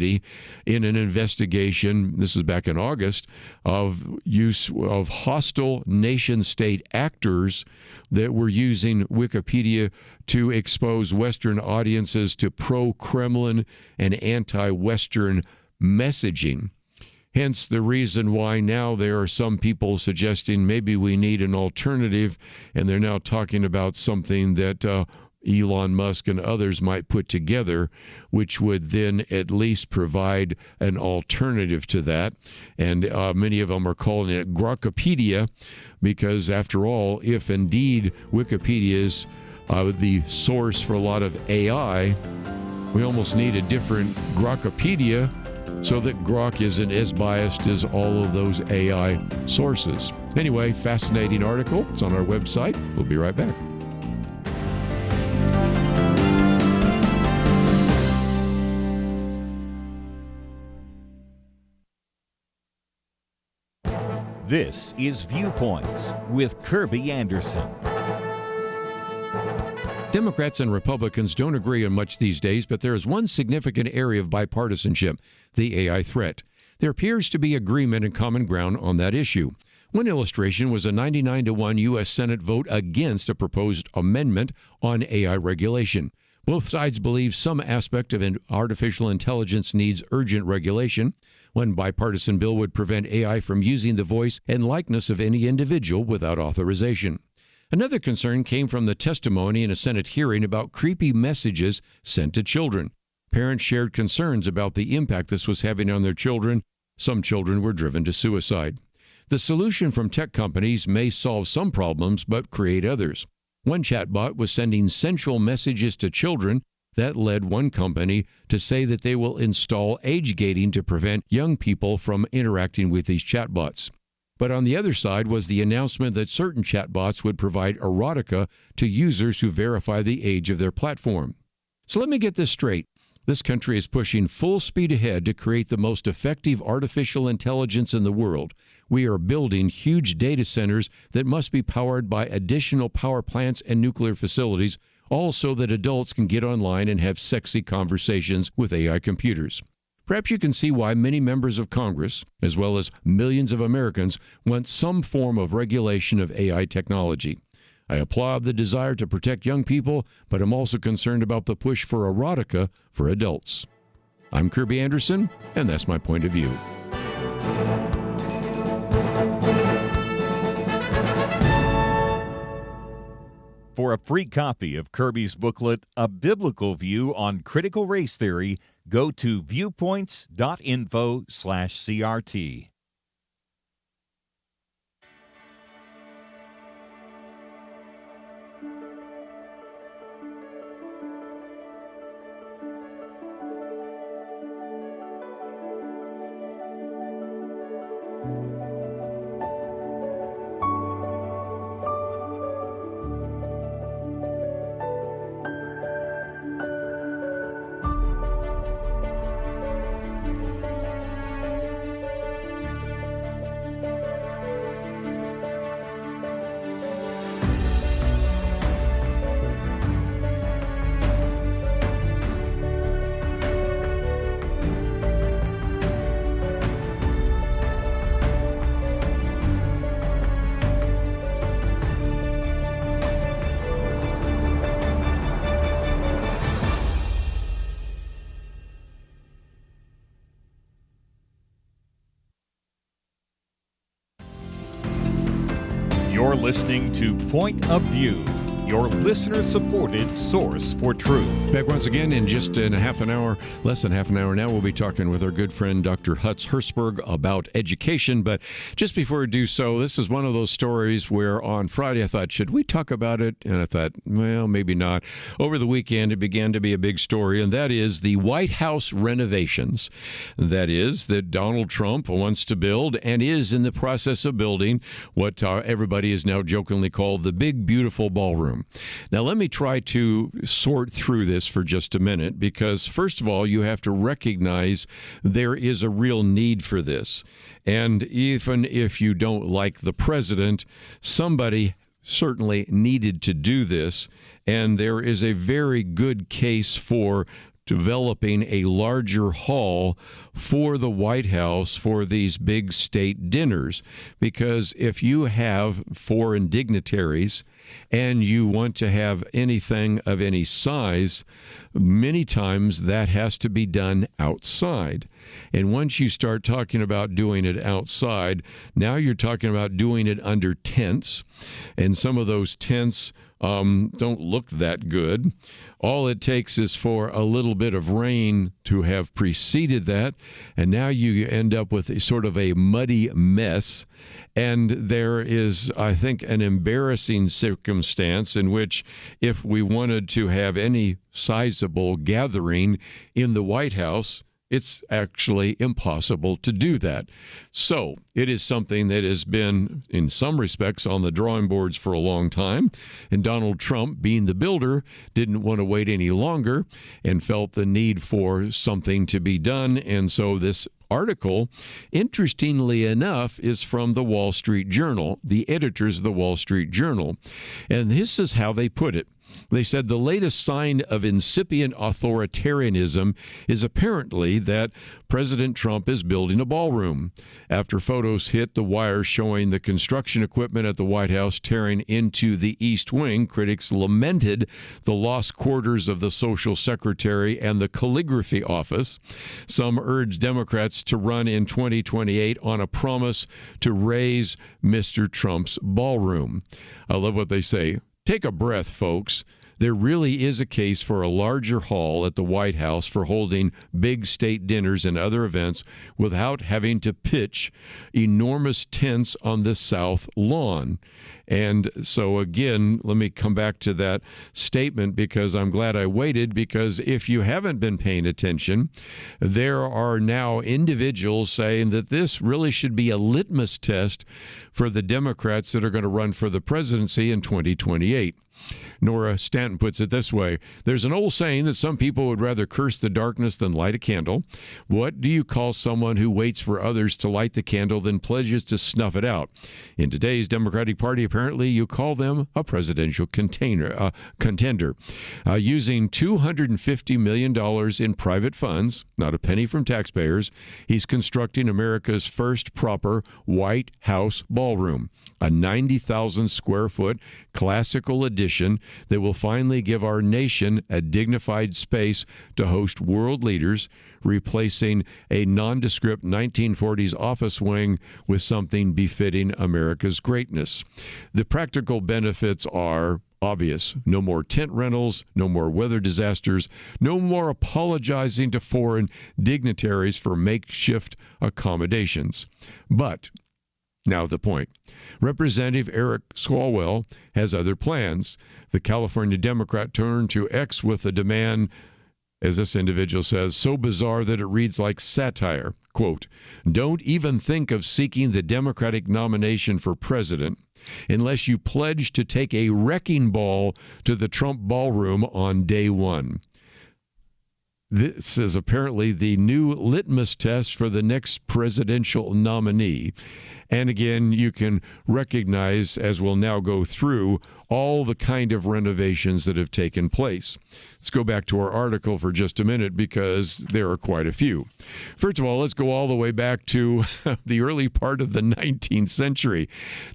in an investigation, this is back in August, of use of hostile nation-state actors that were using Wikipedia to expose Western audiences to pro-Kremlin and anti-Western messaging. Hence the reason why now there are some people suggesting maybe we need an alternative, and they're now talking about something that Elon Musk and others might put together, which would then at least provide an alternative to that. And many of them are calling it Grokopedia, because after all, if indeed Wikipedia is the source for a lot of AI, we almost need a different Grokopedia so that Grok isn't as biased as all of those AI sources. Anyway, fascinating article. It's on our website. We'll be right back. This is Viewpoints with Kerby Anderson. Democrats and Republicans don't agree on much these days, but there is one significant area of bipartisanship, the AI threat. There appears to be agreement and common ground on that issue. One illustration was a 99-1 U.S. Senate vote against a proposed amendment on AI regulation. Both sides believe some aspect of artificial intelligence needs urgent regulation. One bipartisan bill would prevent AI from using the voice and likeness of any individual without authorization. Another concern came from the testimony in a Senate hearing about creepy messages sent to children. Parents shared concerns about the impact this was having on their children. Some children were driven to suicide. The solution from tech companies may solve some problems but create others. One chatbot was sending sensual messages to children that led one company to say that they will install age gating to prevent young people from interacting with these chatbots. But on the other side was the announcement that certain chatbots would provide erotica to users who verify the age of their platform. So let me get this straight. This country is pushing full speed ahead to create the most effective artificial intelligence in the world. We are building huge data centers that must be powered by additional power plants and nuclear facilities, all so that adults can get online and have sexy conversations with AI computers. Perhaps you can see why many members of Congress, as well as millions of Americans, want some form of regulation of AI technology. I applaud the desire to protect young people, but I'm also concerned about the push for erotica for adults. I'm Kerby Anderson, and that's my point of view. For a free copy of Kerby's booklet, A Biblical View on Critical Race Theory, go to viewpoints.info/CRT. You're listening to Point of View, your listener-supported source for truth. Back once again in just in half an hour, less than half an hour now, we'll be talking with our good friend Dr. Hutz Hertzberg about education. But just before we do so, this is one of those stories where on Friday I thought, should we talk about it? And I thought, well, maybe not. Over the weekend, it began to be a big story, and that is the White House renovations. That is, that Donald Trump wants to build and is in the process of building what everybody is now jokingly called the Big Beautiful Ballroom. Now, let me try to sort through this for just a minute, because first of all, you have to recognize there is a real need for this. And even if you don't like the president, somebody certainly needed to do this. And there is a very good case for developing a larger hall for the White House for these big state dinners. Because if you have foreign dignitaries and you want to have anything of any size, many times that has to be done outside. And once you start talking about doing it outside, now you're talking about doing it under tents. And some of those tents don't look that good. All it takes is for a little bit of rain to have preceded that, and now you end up with a sort of a muddy mess. And there is, I think, an embarrassing circumstance in which if we wanted to have any sizable gathering in the White House, It's actually impossible to do that. So it is something that has been, in some respects, on the drawing boards for a long time. And Donald Trump, being the builder, didn't want to wait any longer and felt the need for something to be done. And so this article, interestingly enough, is from the Wall Street Journal, the editors of the Wall Street Journal. And this is how they put it. They said the latest sign of incipient authoritarianism is apparently that President Trump is building a ballroom. After photos hit the wire showing the construction equipment at the White House tearing into the East Wing, critics lamented the lost quarters of the social secretary and the calligraphy office. Some urged Democrats to run in 2028 on a promise to raise Mr. Trump's ballroom. I love what they say. Take a breath, folks. There really is a case for a larger hall at the White House for holding big state dinners and other events without having to pitch enormous tents on the South Lawn. And so, again, let me come back to that statement because I'm glad I waited, because if you haven't been paying attention, there are now individuals saying that this really should be a litmus test for the Democrats that are going to run for the presidency in 2028. Nora Stanton puts it this way. There's an old saying that some people would rather curse the darkness than light a candle. What do you call someone who waits for others to light the candle then pledges to snuff it out? In today's Democratic Party, apparently you call them a presidential contender. Using $250 million in private funds, not a penny from taxpayers, he's constructing America's first proper White House ballroom, a 90,000 square foot classical edition that will finally give our nation a dignified space to host world leaders, replacing a nondescript 1940s office wing with something befitting America's greatness. The practical benefits are obvious. No more tent rentals, no more weather disasters, no more apologizing to foreign dignitaries for makeshift accommodations. But now the point. Representative Eric Swalwell has other plans. The California Democrat turned to X with a demand, as this individual says, so bizarre that it reads like satire. Quote, don't even think of seeking the Democratic nomination for president unless you pledge to take a wrecking ball to the Trump ballroom on day one. This is apparently the new litmus test for the next presidential nominee. And again, you can recognize, as we'll now go through, all the kind of renovations that have taken place. Let's go back to our article for just a minute because there are quite a few. First of all, let's go all the way back to the early part of the 19th century.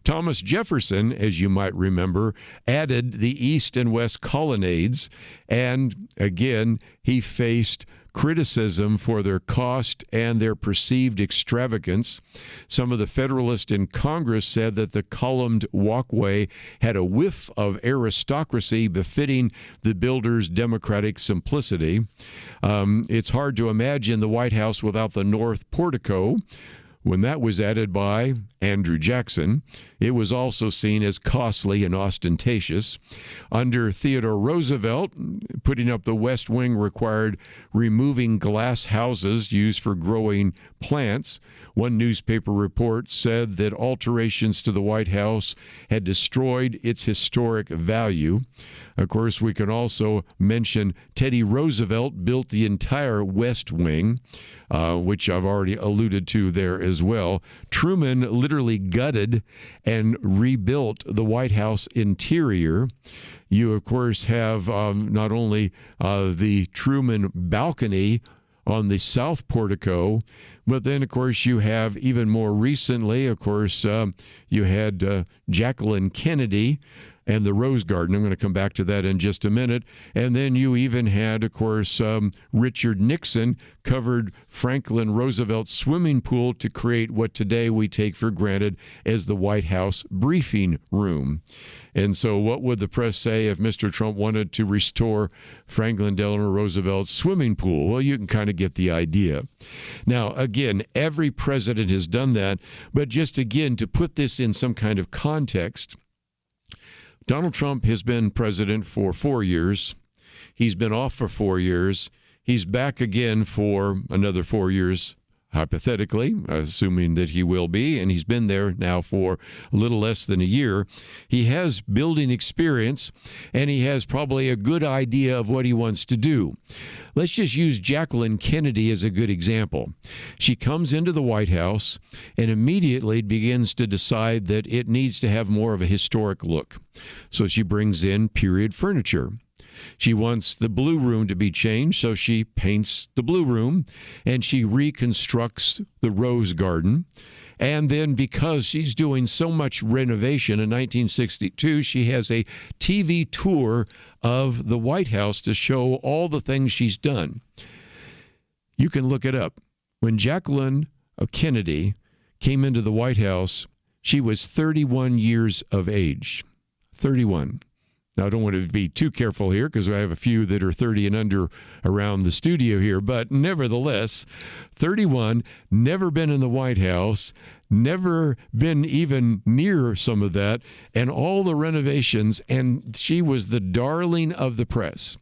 Thomas Jefferson, as you might remember, added the east and west colonnades, and again, he faced criticism for their cost and their perceived extravagance. Some of the Federalists in Congress said that the columned walkway had a whiff of aristocracy befitting the builder's democratic simplicity. It's hard to imagine the White House without the north portico. When that was added by Andrew Jackson, it was also seen as costly and ostentatious. Under Theodore Roosevelt, putting up the West Wing required removing glass houses used for growing plants. One newspaper report said that alterations to the White House had destroyed its historic value. Of course, we can also mention Teddy Roosevelt built the entire West Wing, which I've already alluded to there as well. Truman literally gutted and rebuilt the White House interior. You, of course, have not only the Truman balcony on the south portico, but then, of course, you have even more recently, of course, you had Jacqueline Kennedy and the Rose Garden. I'm going to come back to that in just a minute. And then you even had, of course, Richard Nixon covered Franklin Roosevelt's swimming pool to create what today we take for granted as the White House briefing room. And so what would the press say if Mr. Trump wanted to restore Franklin Delano Roosevelt's swimming pool? Well, you can kind of get the idea. Now, again, every president has done that, but just again, to put this in some kind of context, Donald Trump has been president for 4 years. He's been off for 4 years. He's back again for another 4 years, hypothetically, assuming that he will be, and he's been there now for a little less than a year. He has building experience, and he has probably a good idea of what he wants to do. Let's just use Jacqueline Kennedy as a good example. She comes into the White House and immediately begins to decide that it needs to have more of a historic look. So she brings in period furniture. She wants the blue room to be changed, so she paints the blue room, and she reconstructs the rose garden. And then because she's doing so much renovation in 1962, she has a TV tour of the White House to show all the things she's done. You can look it up. When Jacqueline Kennedy came into the White House, she was 31 years of age. 31. Now, I don't want to be too careful here because I have a few that are 30 and under around the studio here, but nevertheless, 31, never been in the White House, never been even near some of that, and all the renovations, and she was the darling of the press.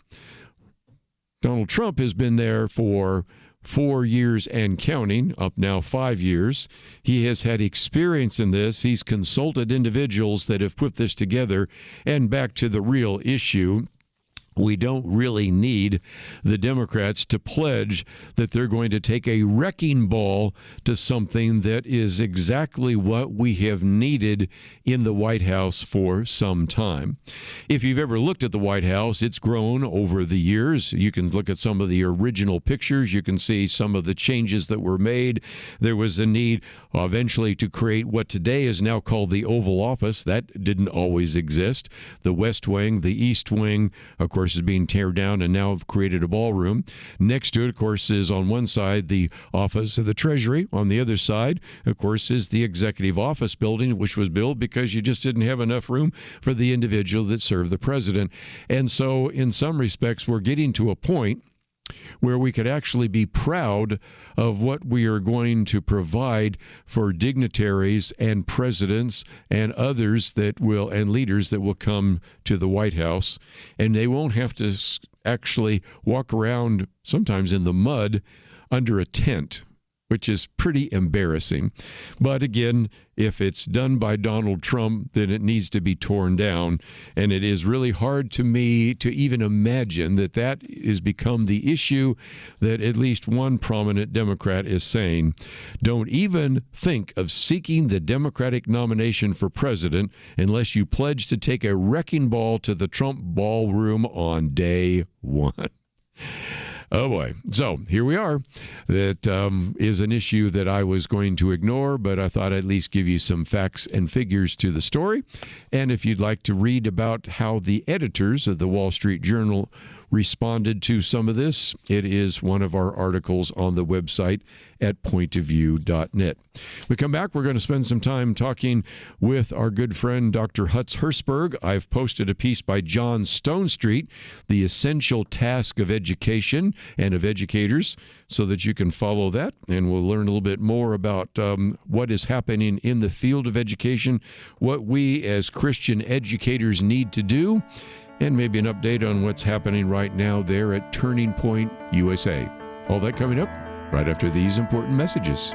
Donald Trump has been there for 4 years and counting, up now 5 years. He has had experience in this. He's consulted individuals that have put this together. And back to the real issue, we don't really need the Democrats to pledge that they're going to take a wrecking ball to something that is exactly what we have needed in the White House for some time. If you've ever looked at the White House, it's grown over the years. You can look at some of the original pictures. You can see some of the changes that were made. There was a need eventually to create what today is now called the Oval Office. That didn't always exist. The West Wing, the East Wing, of course, is being torn down and now have created a ballroom. Next to it, of course, is on one side the Office of the Treasury. On the other side, of course, is the Executive Office building, which was built because you just didn't have enough room for the individual that served the president. And so, in some respects, we're getting to a point where we could actually be proud of what we are going to provide for dignitaries and presidents and others that will, and leaders that will come to the White House. And they won't have to actually walk around sometimes in the mud under a tent, which is pretty embarrassing. But again, if it's done by Donald Trump, then it needs to be torn down. And it is really hard to me to even imagine that that has become the issue that at least one prominent Democrat is saying. Don't even think of seeking the Democratic nomination for president unless you pledge to take a wrecking ball to the Trump ballroom on day one. Oh, boy. So here we are. That is an issue that I was going to ignore, but I thought I'd at least give you some facts and figures to the story. And if you'd like to read about how the editors of the Wall Street Journal responded to some of this, it is one of our articles on the website at pointofview.net. We come back, we're going to spend some time talking with our good friend Dr. Hutz Hertzberg. I've posted a piece by John Stonestreet, The Essential Task of Education and of Educators, so that you can follow that, and we'll learn a little bit more about what is happening in the field of education, what we as Christian educators need to do, and maybe an update on what's happening right now there at Turning Point USA. All that coming up right after these important messages.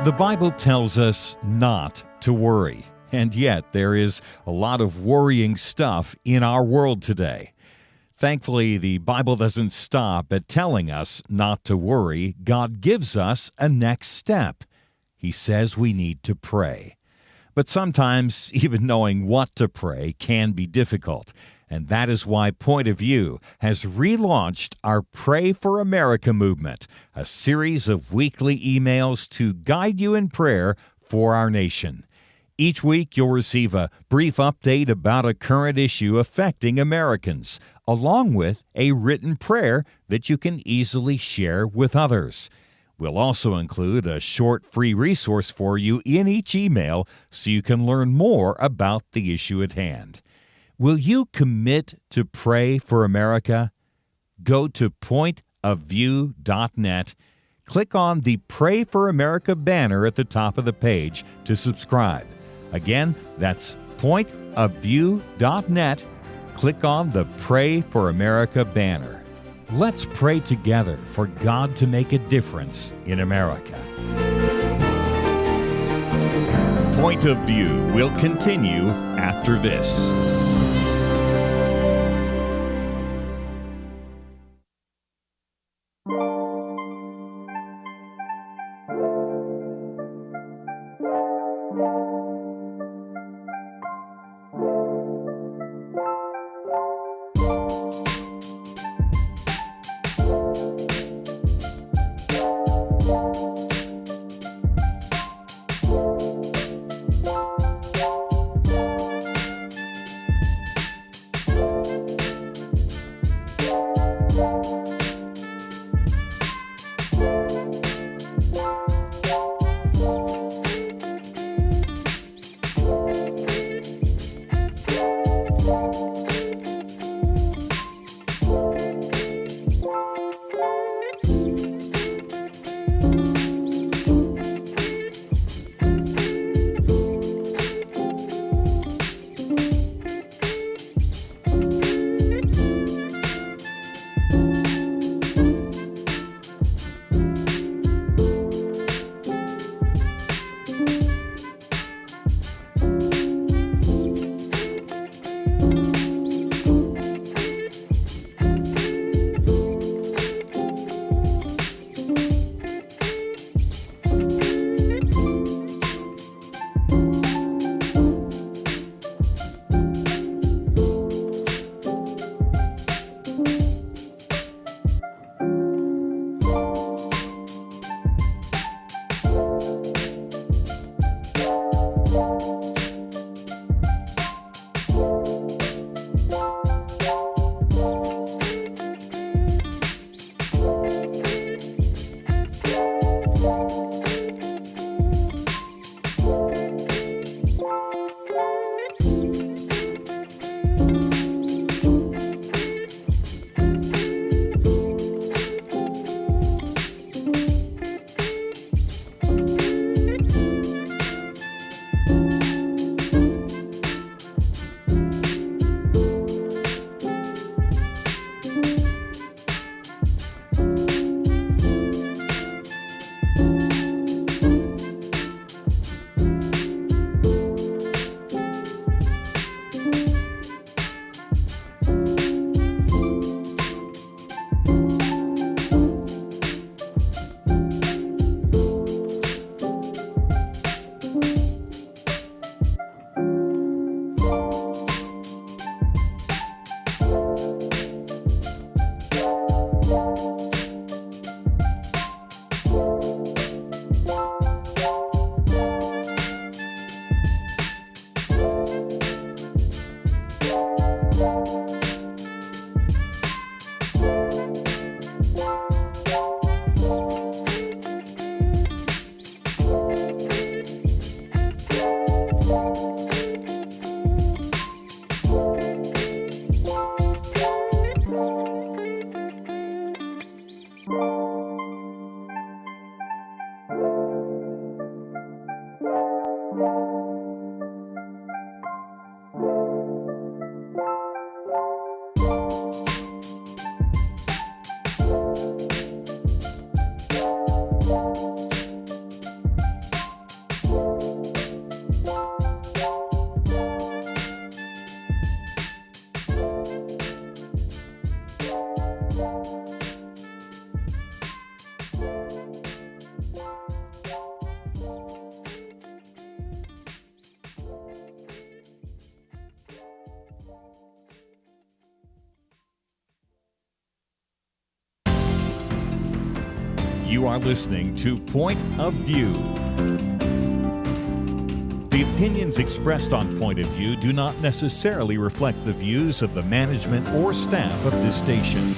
The Bible tells us not to worry, and yet there is a lot of worrying stuff in our world today. Thankfully, the Bible doesn't stop at telling us not to worry. God gives us a next step. He says we need to pray. But sometimes even knowing what to pray can be difficult, and that is why Point of View has relaunched our Pray for America movement, a series of weekly emails to guide you in prayer for our nation. Each week, you'll receive a brief update about a current issue affecting Americans, along with a written prayer that you can easily share with others. We'll also include a short free resource for you in each email so you can learn more about the issue at hand. Will you commit to pray for America? Go to pointofview.net. Click on the Pray for America banner at the top of the page to subscribe. Again, that's pointofview.net. Click on the Pray for America banner. Let's pray together for God to make a difference in America. Point of View will continue after this. You are listening to Point of View. The opinions expressed on Point of View do not necessarily reflect the views of the management or staff of this station.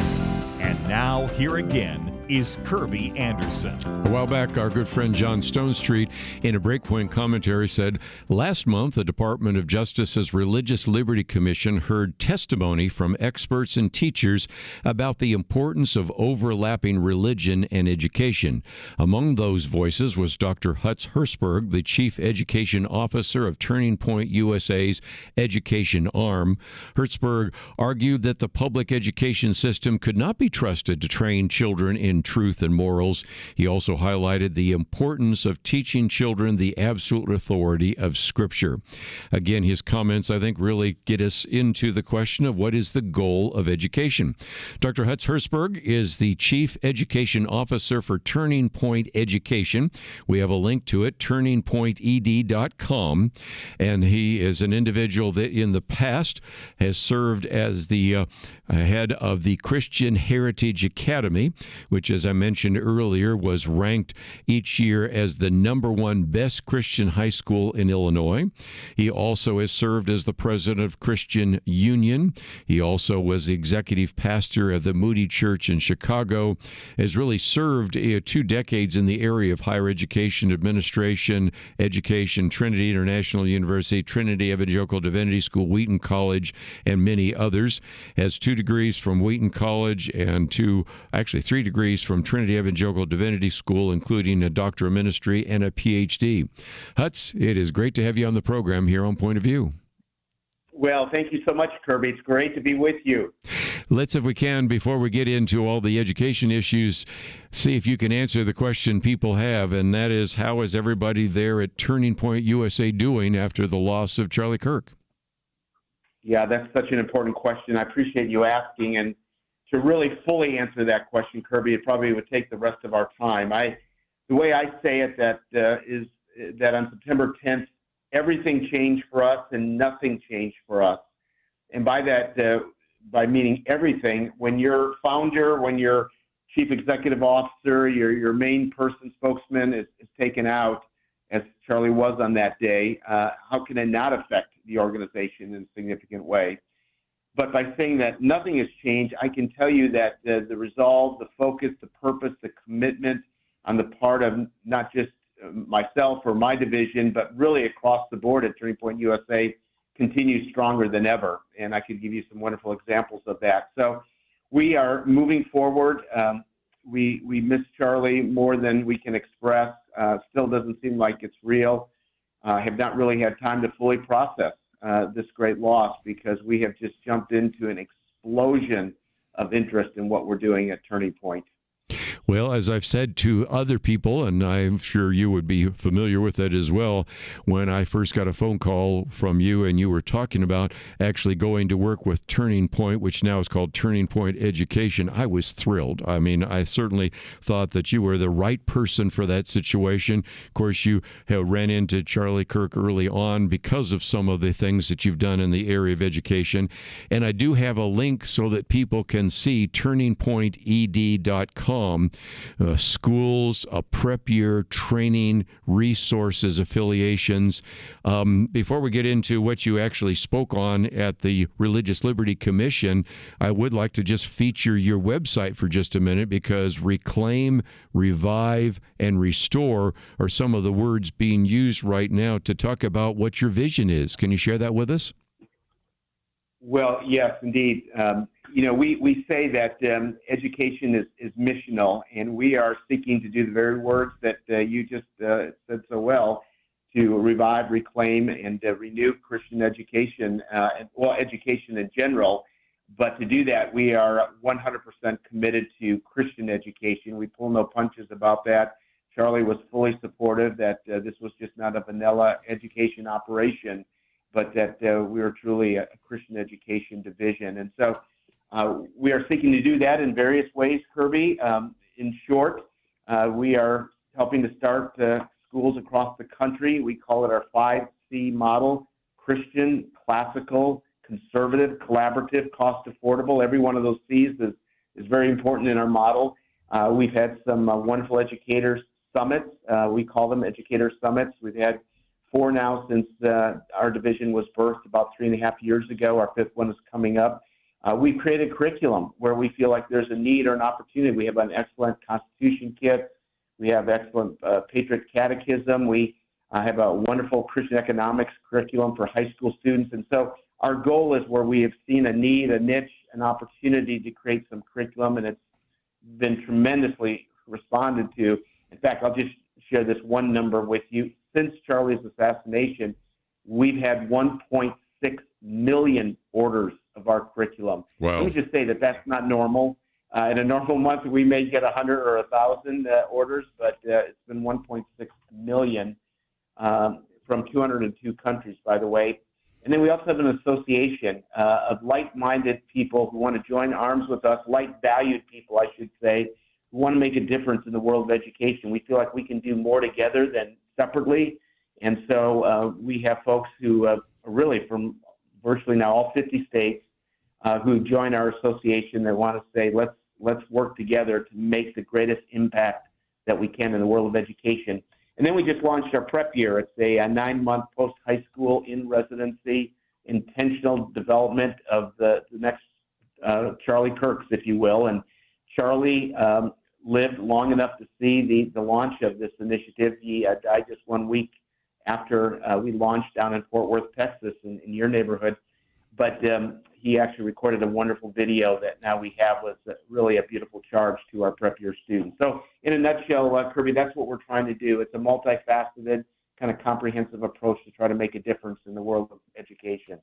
And now, here again, is Kerby Anderson. A while back, our good friend John Stonestreet, in a Breakpoint commentary, said, last month, the Department of Justice's Religious Liberty Commission heard testimony from experts and teachers about the importance of overlapping religion and education. Among those voices was Dr. Hutz Hertzberg, the Chief Education Officer of Turning Point USA's education arm. Hertzberg argued that the public education system could not be trusted to train children in truth and morals. He also highlighted the importance of teaching children the absolute authority of Scripture. Again, his comments, I think, really get us into the question of what is the goal of education. Dr. Hutz Hertzberg is the Chief Education Officer for Turning Point Education. We have a link to it, turningpointed.com. And he is an individual that in the past has served as the head of the Christian Heritage Academy, which, as I mentioned earlier, was ranked each year as the #1 best Christian high school in Illinois. He also has served as the president of Christian Union. He also was the executive pastor of the Moody Church in Chicago, has really served 2 decades in the area of higher education administration, education, Trinity International University, Trinity Evangelical Divinity School, Wheaton College, and many others. Has 2 degrees from Wheaton College and 3 degrees from Trinity Evangelical Divinity School, including a Doctor of Ministry and a PhD. Hutz, it is great to have you on the program here on Point of View. Well, thank you so much, Kerby. It's great to be with you. Let's, if we can, before we get into all the education issues, see if you can answer the question people have, and that is, how is everybody there at Turning Point USA doing after the loss of Charlie Kirk? Yeah, that's such an important question. I appreciate you asking. And to really fully answer that question, Kerby, it probably would take the rest of our time. The way I say it is that on September 10th, everything changed for us and nothing changed for us. And by that, by meaning everything, when your founder, when your chief executive officer, your main person, spokesman is taken out, as Charlie was on that day, how can it not affect the organization in a significant way? But by saying that nothing has changed, I can tell you that the resolve, the focus, the purpose, the commitment on the part of not just myself or my division, but really across the board at Turning Point USA continues stronger than ever. And I could give you some wonderful examples of that. So we are moving forward. We miss Charlie more than we can express. Still doesn't seem like it's real. Have not really had time to fully process this great loss, because we have just jumped into an explosion of interest in what we're doing at Turning Point. Well, as I've said to other people, and I'm sure you would be familiar with it as well, when I first got a phone call from you and you were talking about actually going to work with Turning Point, which now is called Turning Point Education, I was thrilled. I mean, I certainly thought that you were the right person for that situation. Of course, you have ran into Charlie Kirk early on because of some of the things that you've done in the area of education. And I do have a link so that people can see turningpointed.com. Schools, a prep year, training, resources, affiliations. Before we get into what you actually spoke on at the Religious Liberty Commission, I would like to just feature your website for just a minute, because reclaim, revive, and restore are some of the words being used right now to talk about what your vision is. Can you share that with us? Well, yes, indeed. We say that education is missional, and we are seeking to do the very words that you just said so well, to revive, reclaim, and renew Christian education, education in general. But to do that, we are 100% committed to Christian education. We pull no punches about that. Charlie was fully supportive that this was just not a vanilla education operation, but that we are truly a Christian education division. And so we are seeking to do that in various ways, Kerby. In short, we are helping to start schools across the country. We call it our 5C model: Christian, classical, conservative, collaborative, cost affordable. Every one of those C's is very important in our model. We've had some wonderful educators summits. We call them educator summits. We've had 4 now since our division was birthed about 3.5 years ago. Our 5th one is coming up. We've created curriculum where we feel like there's a need or an opportunity. We have an excellent Constitution kit. We have excellent Patriot Catechism. We have a wonderful Christian economics curriculum for high school students. And so our goal is where we have seen a need, a niche, an opportunity to create some curriculum, and it's been tremendously responded to. In fact, I'll just share this one number with you. Since Charlie's assassination, we've had 1.6 million orders of our curriculum. Wow. Let me just say that that's not normal. In a normal month, we may get 100 or 1,000 orders, but it's been 1.6 million from 202 countries, by the way. And then we also have an association of like-minded people who want to join arms with us, like-valued people, I should say, who want to make a difference in the world of education. We feel like we can do more together than separately. And so we have folks who are really from virtually now all 50 states who join our association. They want to say, let's work together to make the greatest impact that we can in the world of education. And then we just launched our prep year. It's a 9-month post-high school in residency, intentional development of the next Charlie Kirks, if you will. And Charlie lived long enough to see the launch of this initiative. He died just 1 week after we launched down in Fort Worth, Texas, in your neighborhood. But he actually recorded a wonderful video that now we have was really a beautiful charge to our prep year students. So in a nutshell, Kerby, that's what we're trying to do. It's a multifaceted, kind of comprehensive approach to try to make a difference in the world of education.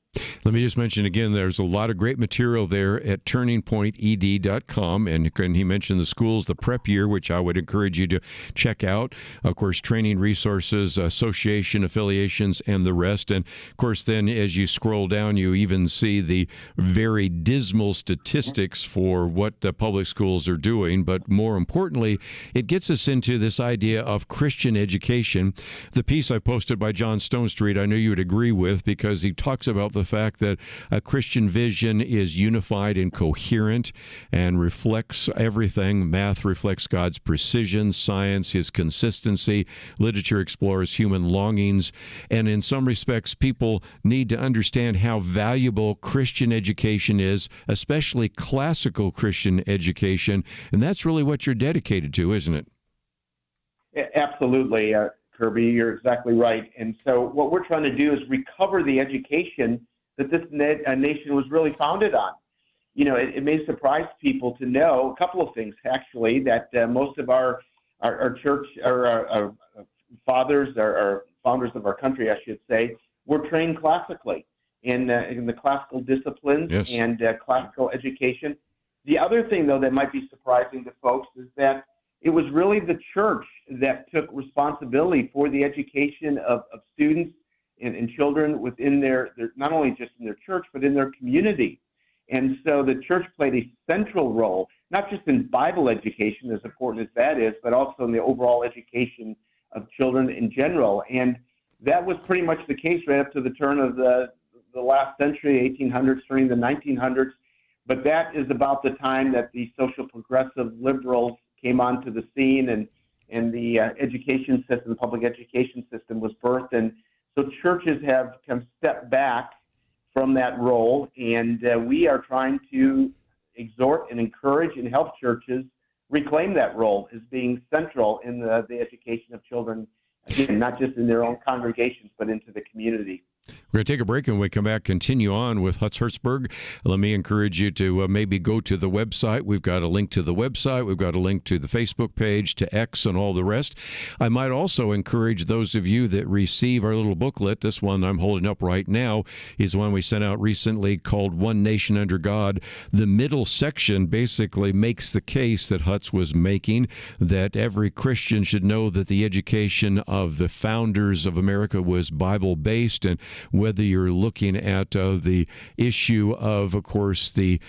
Let me just mention again, there's a lot of great material there at turningpointed.com, and he mentioned the schools, the prep year, which I would encourage you to check out. Of course, training resources, association affiliations, and the rest. And of course, then as you scroll down, you even see the very dismal statistics for what the public schools are doing. But more importantly, it gets us into this idea of Christian education. The piece I posted by John Stonestreet, I know you would agree with, because he talks about the fact that a Christian vision is unified and coherent and reflects everything. Math reflects God's precision, science, his consistency, literature explores human longings, and in some respects, people need to understand how valuable Christian education is, especially classical Christian education, and that's really what you're dedicated to, isn't it? Absolutely, Kerby, you're exactly right. And so what we're trying to do is recover the education that this nation was really founded on. You know, it may surprise people to know a couple of things, actually, that most of our church, our fathers, our founders of our country, I should say, were trained classically in the classical disciplines. Yes. And classical education. The other thing, though, that might be surprising to folks is that it was really the church that took responsibility for the education of students and children within their, not only just in their church, but in their community. And so the church played a central role, not just in Bible education, as important as that is, but also in the overall education of children in general. And that was pretty much the case right up to the turn of the last century, 1800s, turning the 1900s. But that is about the time that the social progressive liberals came onto the scene, and the education system, the public education system was birthed. And so churches have kind of stepped back from that role, and we are trying to exhort and encourage and help churches reclaim that role as being central in the education of children, again, not just in their own congregations, but into the community. We're going to take a break, and when we come back, continue on with Hutz Hertzberg. Let me encourage you to maybe go to the website. We've got a link to the website. We've got a link to the Facebook page, to X, and all the rest. I might also encourage those of you that receive our little booklet. This one I'm holding up right now is one we sent out recently called One Nation Under God. The middle section basically makes the case that Hutz was making, that every Christian should know that the education of the founders of America was Bible-based, and whether you're looking at the issue of course, the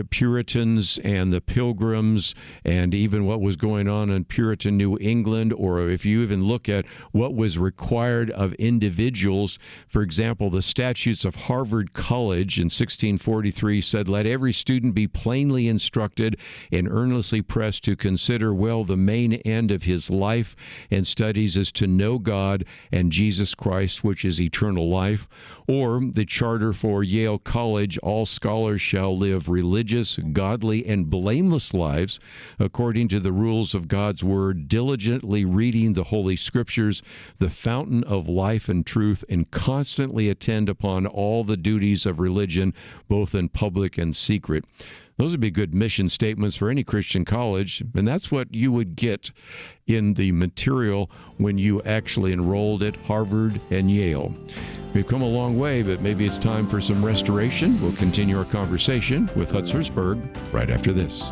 Puritans and the Pilgrims, and even what was going on in Puritan New England, or if you even look at what was required of individuals. For example, the statutes of Harvard College in 1643 said, "Let every student be plainly instructed and earnestly pressed to consider well the main end of his life and studies is to know God and Jesus Christ, which is eternal eternal life. Or the charter for Yale College, all scholars shall live religious, godly, and blameless lives according to the rules of God's Word, diligently reading the Holy Scriptures, the fountain of life and truth, and constantly attend upon all the duties of religion, both in public and secret. Those would be good mission statements for any Christian college, and that's what you would get in the material when you actually enrolled at Harvard and Yale. We've come a long way, but maybe it's time for some restoration. We'll continue our conversation with Hutz Hertzberg right after this.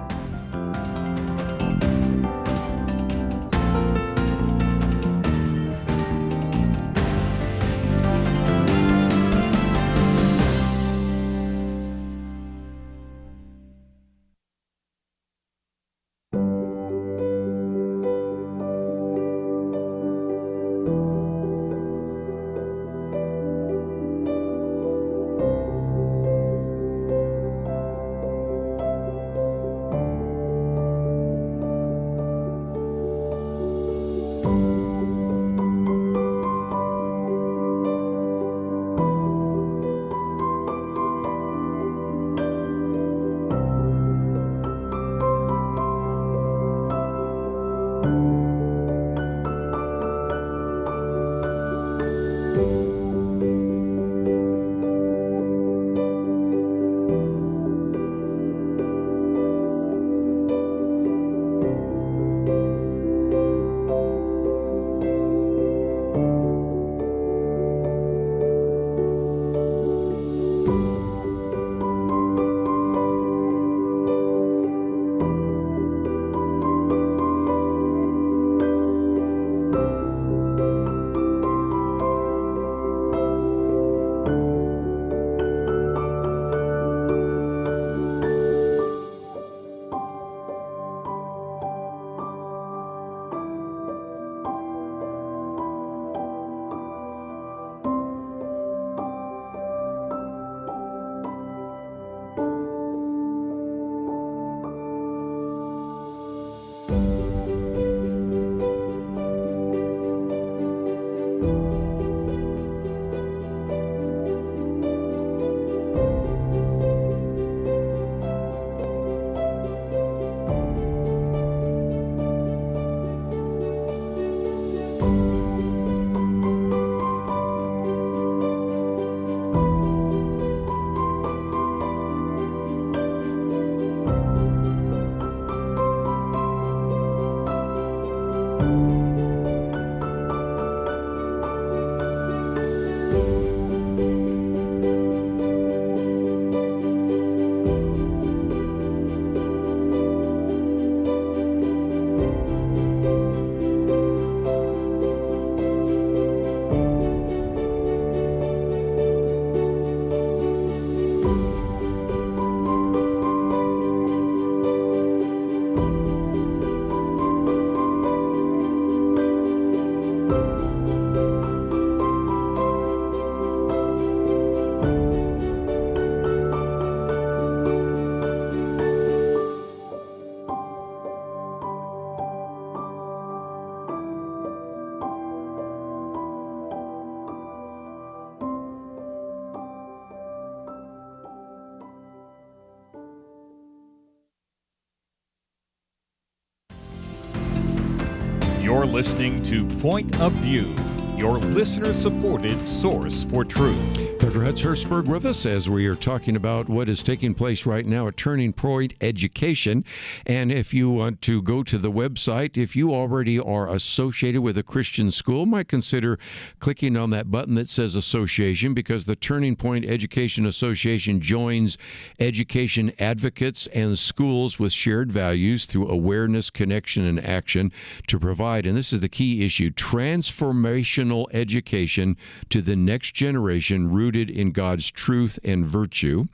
You're listening to Point of View, your listener-supported source for truth. Dr. Hutz Hertzberg with us as we are talking about what is taking place right now at Turning Point Education. And if you want to go to the website, if you already are associated with a Christian school, might consider clicking on that button that says Association, because the Turning Point Education Association joins education advocates and schools with shared values through awareness, connection, and action to provide, and this is the key issue, transformational education to the next generation rooted in God's truth and virtue.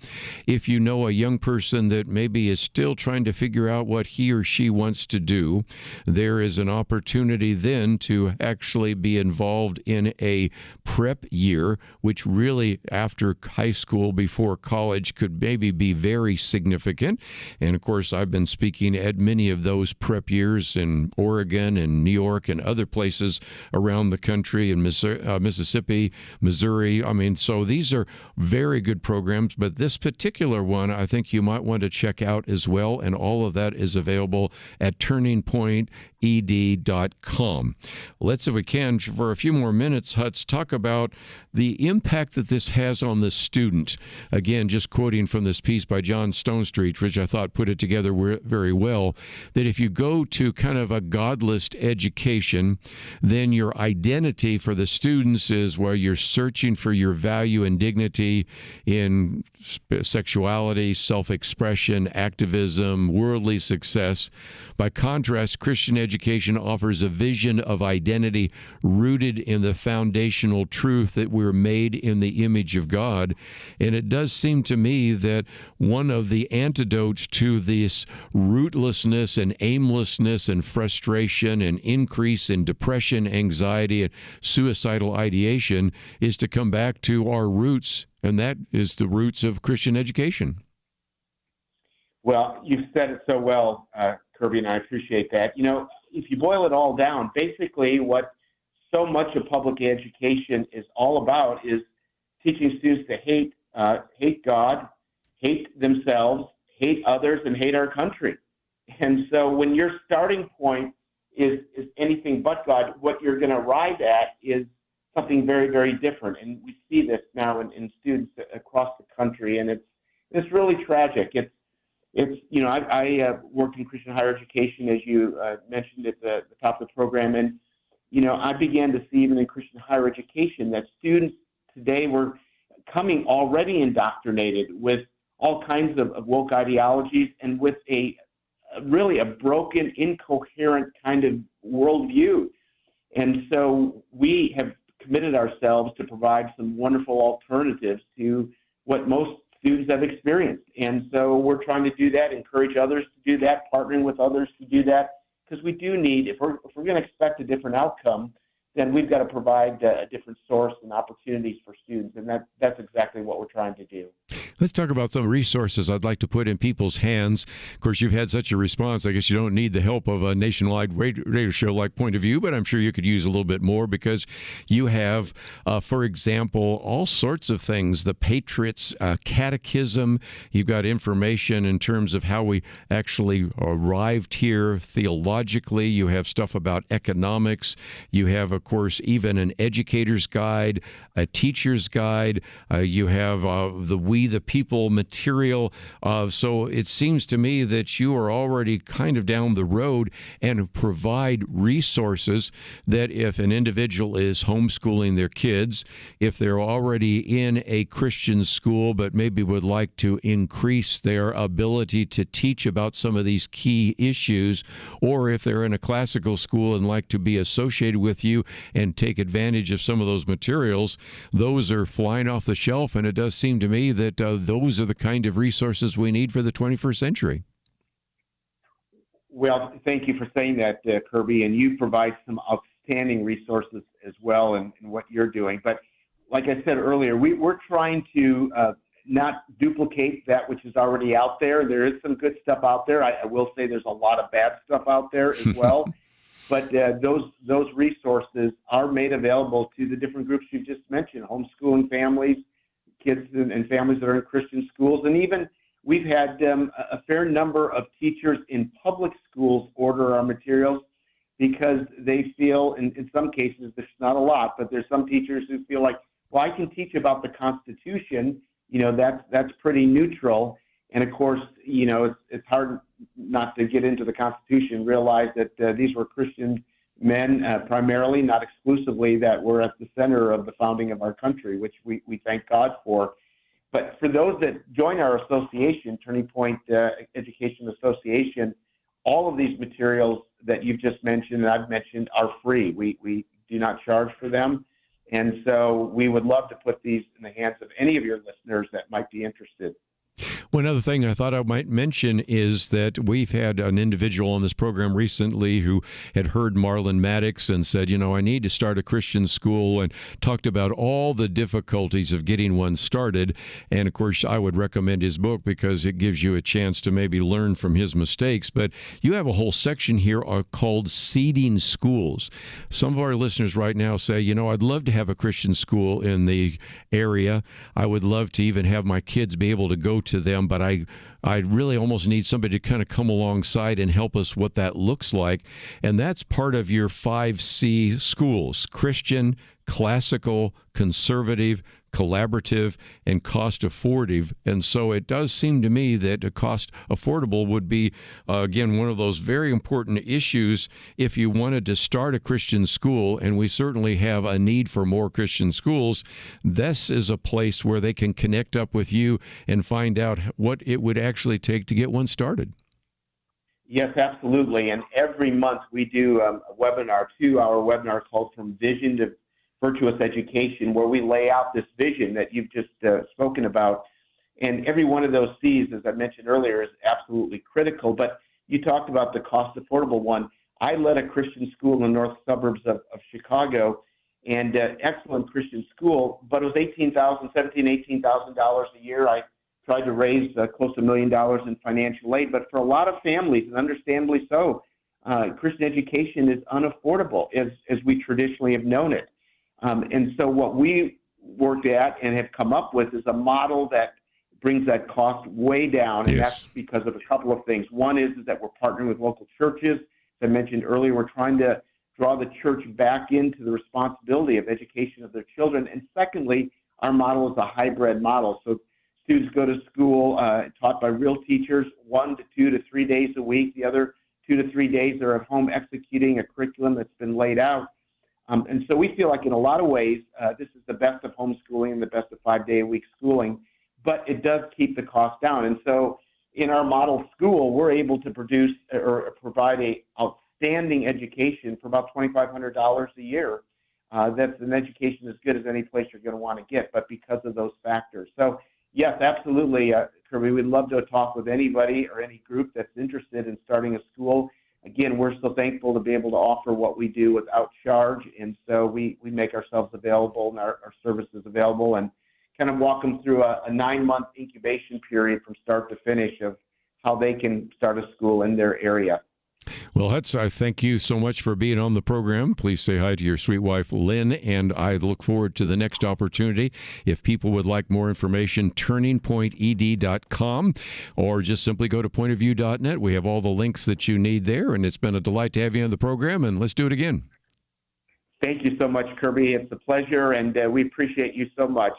If you know a young person that maybe is still trying to figure out what he or she wants to do, there is an opportunity then to actually be involved in a prep year, which really after high school, before college, could maybe be very significant. And of course, I've been speaking at many of those prep years in Oregon and New York and other places around the country. history in Mississippi, Missouri. I mean, so these are very good programs, but this particular one I think you might want to check out as well, and all of that is available at turningpointed.com. Let's, if we can, for a few more minutes, Hutz, talk about the impact that this has on the student. Again, just quoting from this piece by John Stonestreet, which I thought put it together very well, that if you go to kind of a godless education, then your identity for the students is where you're searching for your value and dignity in sexuality, self-expression, activism, worldly success. By contrast, Christian education offers a vision of identity rooted in the foundational truth that we're made in the image of God. And it does seem to me that one of the antidotes to this rootlessness and aimlessness and frustration and increase in depression, anxiety, and suicidal ideation is to come back to our roots, and that is the roots of Christian education. Well, you've said it so well, Kerby, and I appreciate that. You know, if you boil it all down, basically what so much of public education is all about is teaching students to hate God, hate themselves, hate others, and hate our country. And so when your starting point is anything but God, what you're going to arrive at is something very, very different. And we see this now in students across the country, and it's really tragic. It's you know, I worked in Christian higher education, as you mentioned at the top of the program, and you know, I began to see even in Christian higher education that students today were coming already indoctrinated with all kinds of woke ideologies and with really a broken, incoherent kind of worldview. And so we have committed ourselves to provide some wonderful alternatives to what most students have experienced. And so we're trying to do that, encourage others to do that, partnering with others to do that, because we do need, if we're going to expect a different outcome, then we've got to provide a different source and opportunities for students, and that's exactly what we're trying to do. Let's talk about some resources I'd like to put in people's hands. Of course, you've had such a response. I guess you don't need the help of a nationwide radio show like Point of View, but I'm sure you could use a little bit more because you have, for example, all sorts of things. The Patriots Catechism. You've got information in terms of how we actually arrived here theologically. You have stuff about economics. You have, of course, even an educator's guide, a teacher's guide. You have the We the People material. So it seems to me that you are already kind of down the road and provide resources that if an individual is homeschooling their kids, if they're already in a Christian school but maybe would like to increase their ability to teach about some of these key issues, or if they're in a classical school and like to be associated with you and take advantage of some of those materials, those are flying off the shelf. And it does seem to me that those are the kind of resources we need for the 21st century. Well, thank you for saying that, Kerby, and you provide some outstanding resources as well in what you're doing. But like I said earlier, we're trying to not duplicate that which is already out there. There is some good stuff out there. I will say there's a lot of bad stuff out there as well. But those resources are made available to the different groups you just mentioned, homeschooling families, kids and families that are in Christian schools. And even we've had a fair number of teachers in public schools order our materials because they feel, in some cases, there's not a lot, but there's some teachers who feel like, well, I can teach about the Constitution. You know, that's pretty neutral. And of course, you know, it's hard not to get into the Constitution, realize that these were Christian men, primarily, not exclusively, that were at the center of the founding of our country, which we thank God for. But for those that join our association, Turning Point Education Association, all of these materials that you've just mentioned and I've mentioned are free. We do not charge for them. And so we would love to put these in the hands of any of your listeners that might be interested. One other thing I thought I might mention is that we've had an individual on this program recently who had heard Marlon Maddox and said, I need to start a Christian school, and talked about all the difficulties of getting one started. And of course, I would recommend his book because it gives you a chance to maybe learn from his mistakes. But you have a whole section here called Seeding Schools. Some of our listeners right now say, I'd love to have a Christian school in the area. I would love to even have my kids be able to go to them, but I really almost need somebody to kind of come alongside and help us what that looks like. And that's part of your 5C schools: Christian, classical, conservative, collaborative, and cost affordable. And so it does seem to me that a cost affordable would be, again, one of those very important issues if you wanted to start a Christian school, and we certainly have a need for more Christian schools. This is a place where they can connect up with you and find out what it would actually take to get one started. Yes, absolutely. And every month we do a webinar, 2-hour webinar called From Vision to Virtuous Education, where we lay out this vision that you've just spoken about. And every one of those C's, as I mentioned earlier, is absolutely critical. But you talked about the cost affordable one. I led a Christian school in the north suburbs of Chicago, and excellent Christian school, but it was $18,000 a year. I tried to raise close to $1 million in financial aid, but for a lot of families, and understandably so, Christian education is unaffordable as we traditionally have known it. And so what we worked at and have come up with is a model that brings that cost way down, and that's because of a couple of things. One is that we're partnering with local churches. As I mentioned earlier, we're trying to draw the church back into the responsibility of education of their children. And secondly, our model is a hybrid model. So students go to school taught by real teachers 1 to 2 to 3 days a week. The other 2 to 3 days they're at home executing a curriculum that's been laid out. And so we feel like in a lot of ways, this is the best of homeschooling and the best of 5-day-a-week schooling, but it does keep the cost down. And so in our model school, we're able to produce or provide a outstanding education for about $2,500 a year. That's an education as good as any place you're going to want to get, but because of those factors. So yes, absolutely, Kerby, we'd love to talk with anybody or any group that's interested in starting a school. Again, we're so thankful to be able to offer what we do without charge, and so we make ourselves available and our services available, and kind of walk them through a 9-month incubation period from start to finish of how they can start a school in their area. Well, Hutz, I thank you so much for being on the program. Please say hi to your sweet wife, Lynn, and I look forward to the next opportunity. If people would like more information, turningpointed.com, or just simply go to pointofview.net. We have all the links that you need there, and it's been a delight to have you on the program, and let's do it again. Thank you so much, Kerby. It's a pleasure, and we appreciate you so much.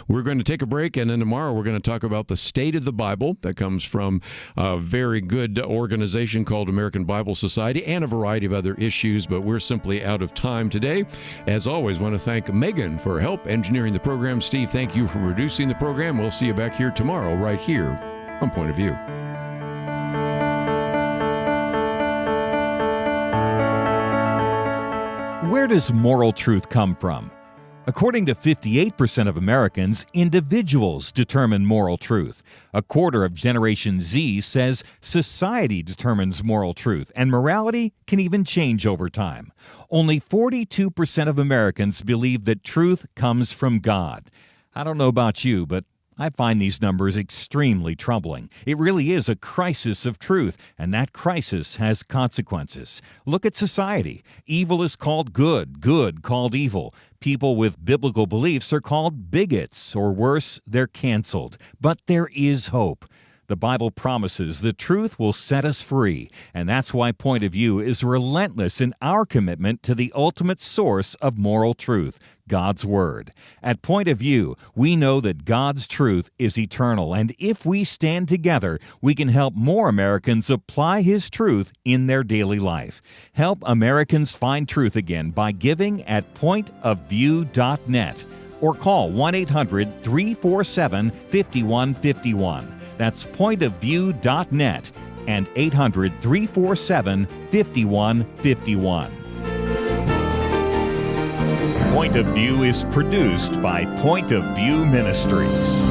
We're going to take a break, and then tomorrow we're going to talk about the state of the Bible. That comes from a very good organization called American Bible Society, and a variety of other issues, but we're simply out of time today. As always, I want to thank Megan for help engineering the program. Steve, thank you for producing the program. We'll see you back here tomorrow right here on Point of View. Where does moral truth come from? According to 58% of Americans, individuals determine moral truth. A quarter of Generation Z says society determines moral truth, and morality can even change over time. Only 42% of Americans believe that truth comes from God. I don't know about you, but I find these numbers extremely troubling. It really is a crisis of truth, and that crisis has consequences. Look at society. Evil is called good, good called evil. People with biblical beliefs are called bigots, or worse, they're canceled. But there is hope. The Bible promises the truth will set us free, and that's why Point of View is relentless in our commitment to the ultimate source of moral truth, God's Word. At Point of View, we know that God's truth is eternal, and if we stand together, we can help more Americans apply His truth in their daily life. Help Americans find truth again by giving at pointofview.net or call 1-800-347-5151. That's pointofview.net and 800-347-5151. Point of View is produced by Point of View Ministries.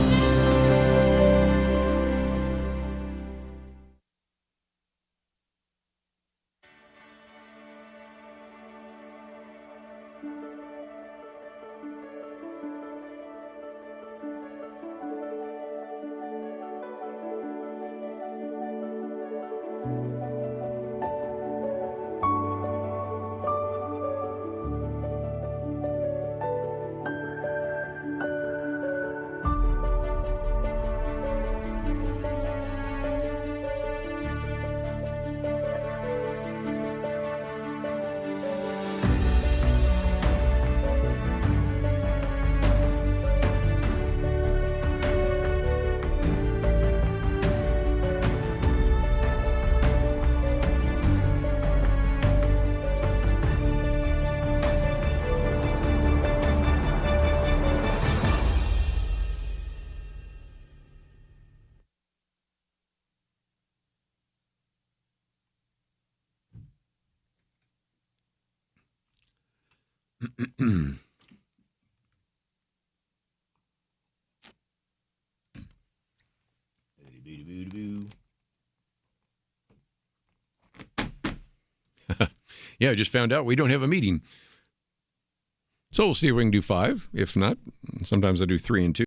Yeah, I just found out we don't have a meeting. So we'll see if we can do 5. If not, sometimes I do 3 and 2.